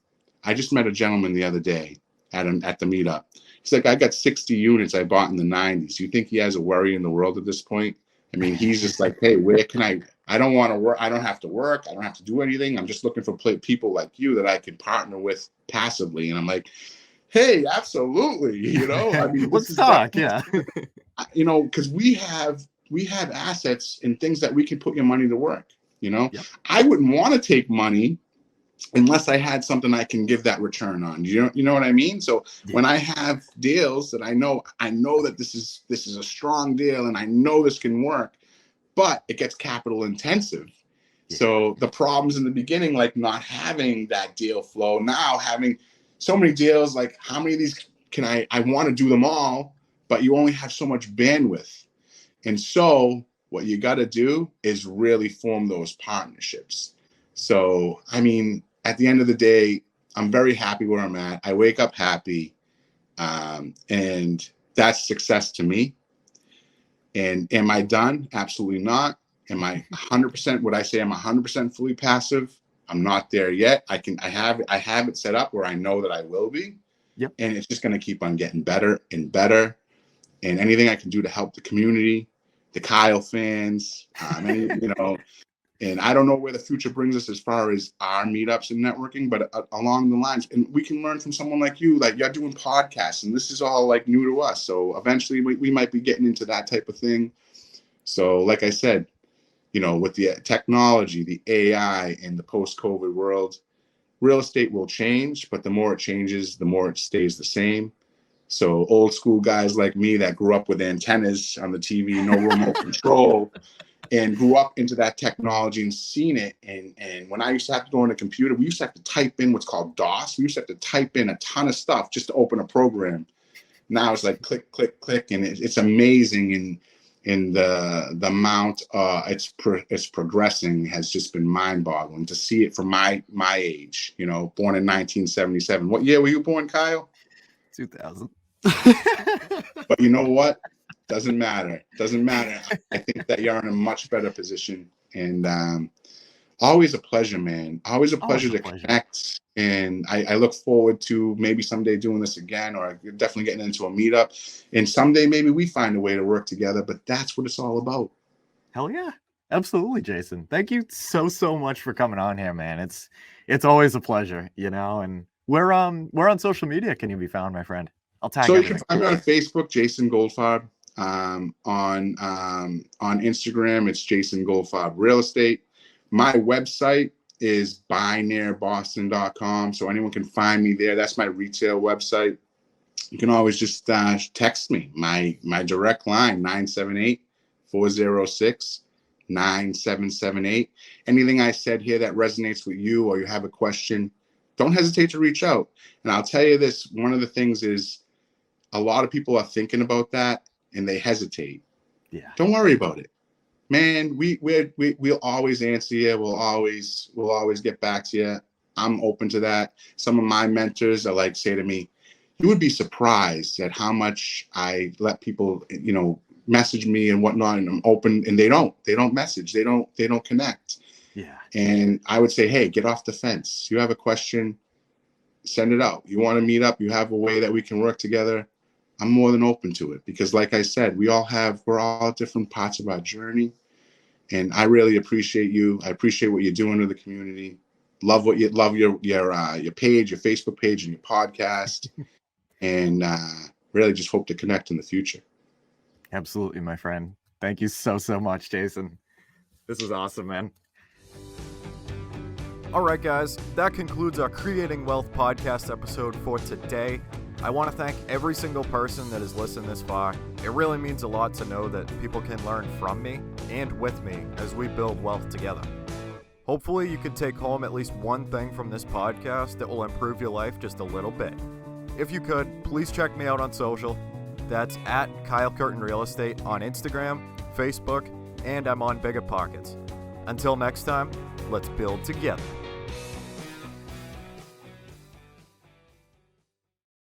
I just met a gentleman the other day at the meetup. He's like, I got 60 units I bought in the 90s. You think he has a worry in the world at this point? I mean, he's just like, hey, where can I don't want to work. I don't have to work. I don't have to do anything. I'm just looking for people like you that I can partner with passively. And I'm like, Hey, absolutely. I mean, Let's talk. Yeah. Because we have assets and things that we can put your money to work. Yep. I wouldn't want to take money unless I had something I can give that return on. You know what I mean? So when I have deals that I know that this is a strong deal and I know this can work, but it gets capital intensive. So the problems in the beginning, like not having that deal flow, now having so many deals, like how many of these can I want to do them all, but you only have so much bandwidth. And so what you got to do is really form those partnerships. So, I mean, at the end of the day, I'm very happy where I'm at. I wake up happy. And that's success to me. And am I done? Absolutely not. Am I 100%? Would I say I'm 100% fully passive? I'm not there yet. I have it set up where I know that I will be. Yep. And it's just going to keep on getting better and better. And anything I can do to help the community, the Kyle fans, and I don't know where the future brings us as far as our meetups and networking, but along the lines, and we can learn from someone like you, like you're doing podcasts, and this is all like new to us. So eventually we might be getting into that type of thing. So like I said, with the technology, the AI, and the post-COVID world, real estate will change, but the more it changes, the more it stays the same. So old school guys like me that grew up with antennas on the TV, no remote control, and grew up into that technology and seen it. And when I used to have to go on a computer, we used to have to type in what's called DOS. We used to have to type in a ton of stuff just to open a program. Now it's like click, click, click, and it's amazing. And the amount it's progressing has just been mind-boggling to see it from my age. Born in 1977. What year were you born, Kyle? 2000. But you know what? Doesn't matter. I think that you're in a much better position. And always a pleasure, man. Always a pleasure to connect. And I look forward to maybe someday doing this again, or definitely getting into a meetup. And someday maybe we find a way to work together. But that's what it's all about. Hell yeah. Absolutely, Jason. Thank you so much for coming on here, man. It's always a pleasure, and where on social media can you be found, my friend? I'll tag you can find me on Facebook, Jason Goldfarb. On Instagram, it's Jason Goldfarb Real Estate. My website is buynearboston.com, so anyone can find me there. That's my retail website. You can always just text me. My direct line, 978-406-9778. Anything I said here that resonates with you or you have a question, don't hesitate to reach out. And I'll tell you this, one of the things is a lot of people are thinking about that and they hesitate. Yeah. Don't worry about it. Man, we'll always answer you. We'll always get back to you. I'm open to that. Some of my mentors are say to me, you would be surprised at how much I let people, message me and whatnot, and I'm open, and they don't message. They don't connect. Yeah. And I would say, hey, get off the fence. You have a question, send it out. You want to meet up, you have a way that we can work together. I'm more than open to it, because like I said, we're all at different parts of our journey. And I really appreciate you. I appreciate what you're doing to the community. Love your page, your Facebook page, and your podcast. And really just hope to connect in the future. Absolutely, my friend. Thank you so much, Jason. This was awesome, man. All right, guys, that concludes our Creating Wealth podcast episode for today. I want to thank every single person that has listened this far. It really means a lot to know that people can learn from me and with me as we build wealth together. Hopefully, you can take home at least one thing from this podcast that will improve your life just a little bit. If you could, please check me out on social. That's at Kyle Curtin Real Estate on Instagram, Facebook, and I'm on Biggerpockets. Until next time, let's build together.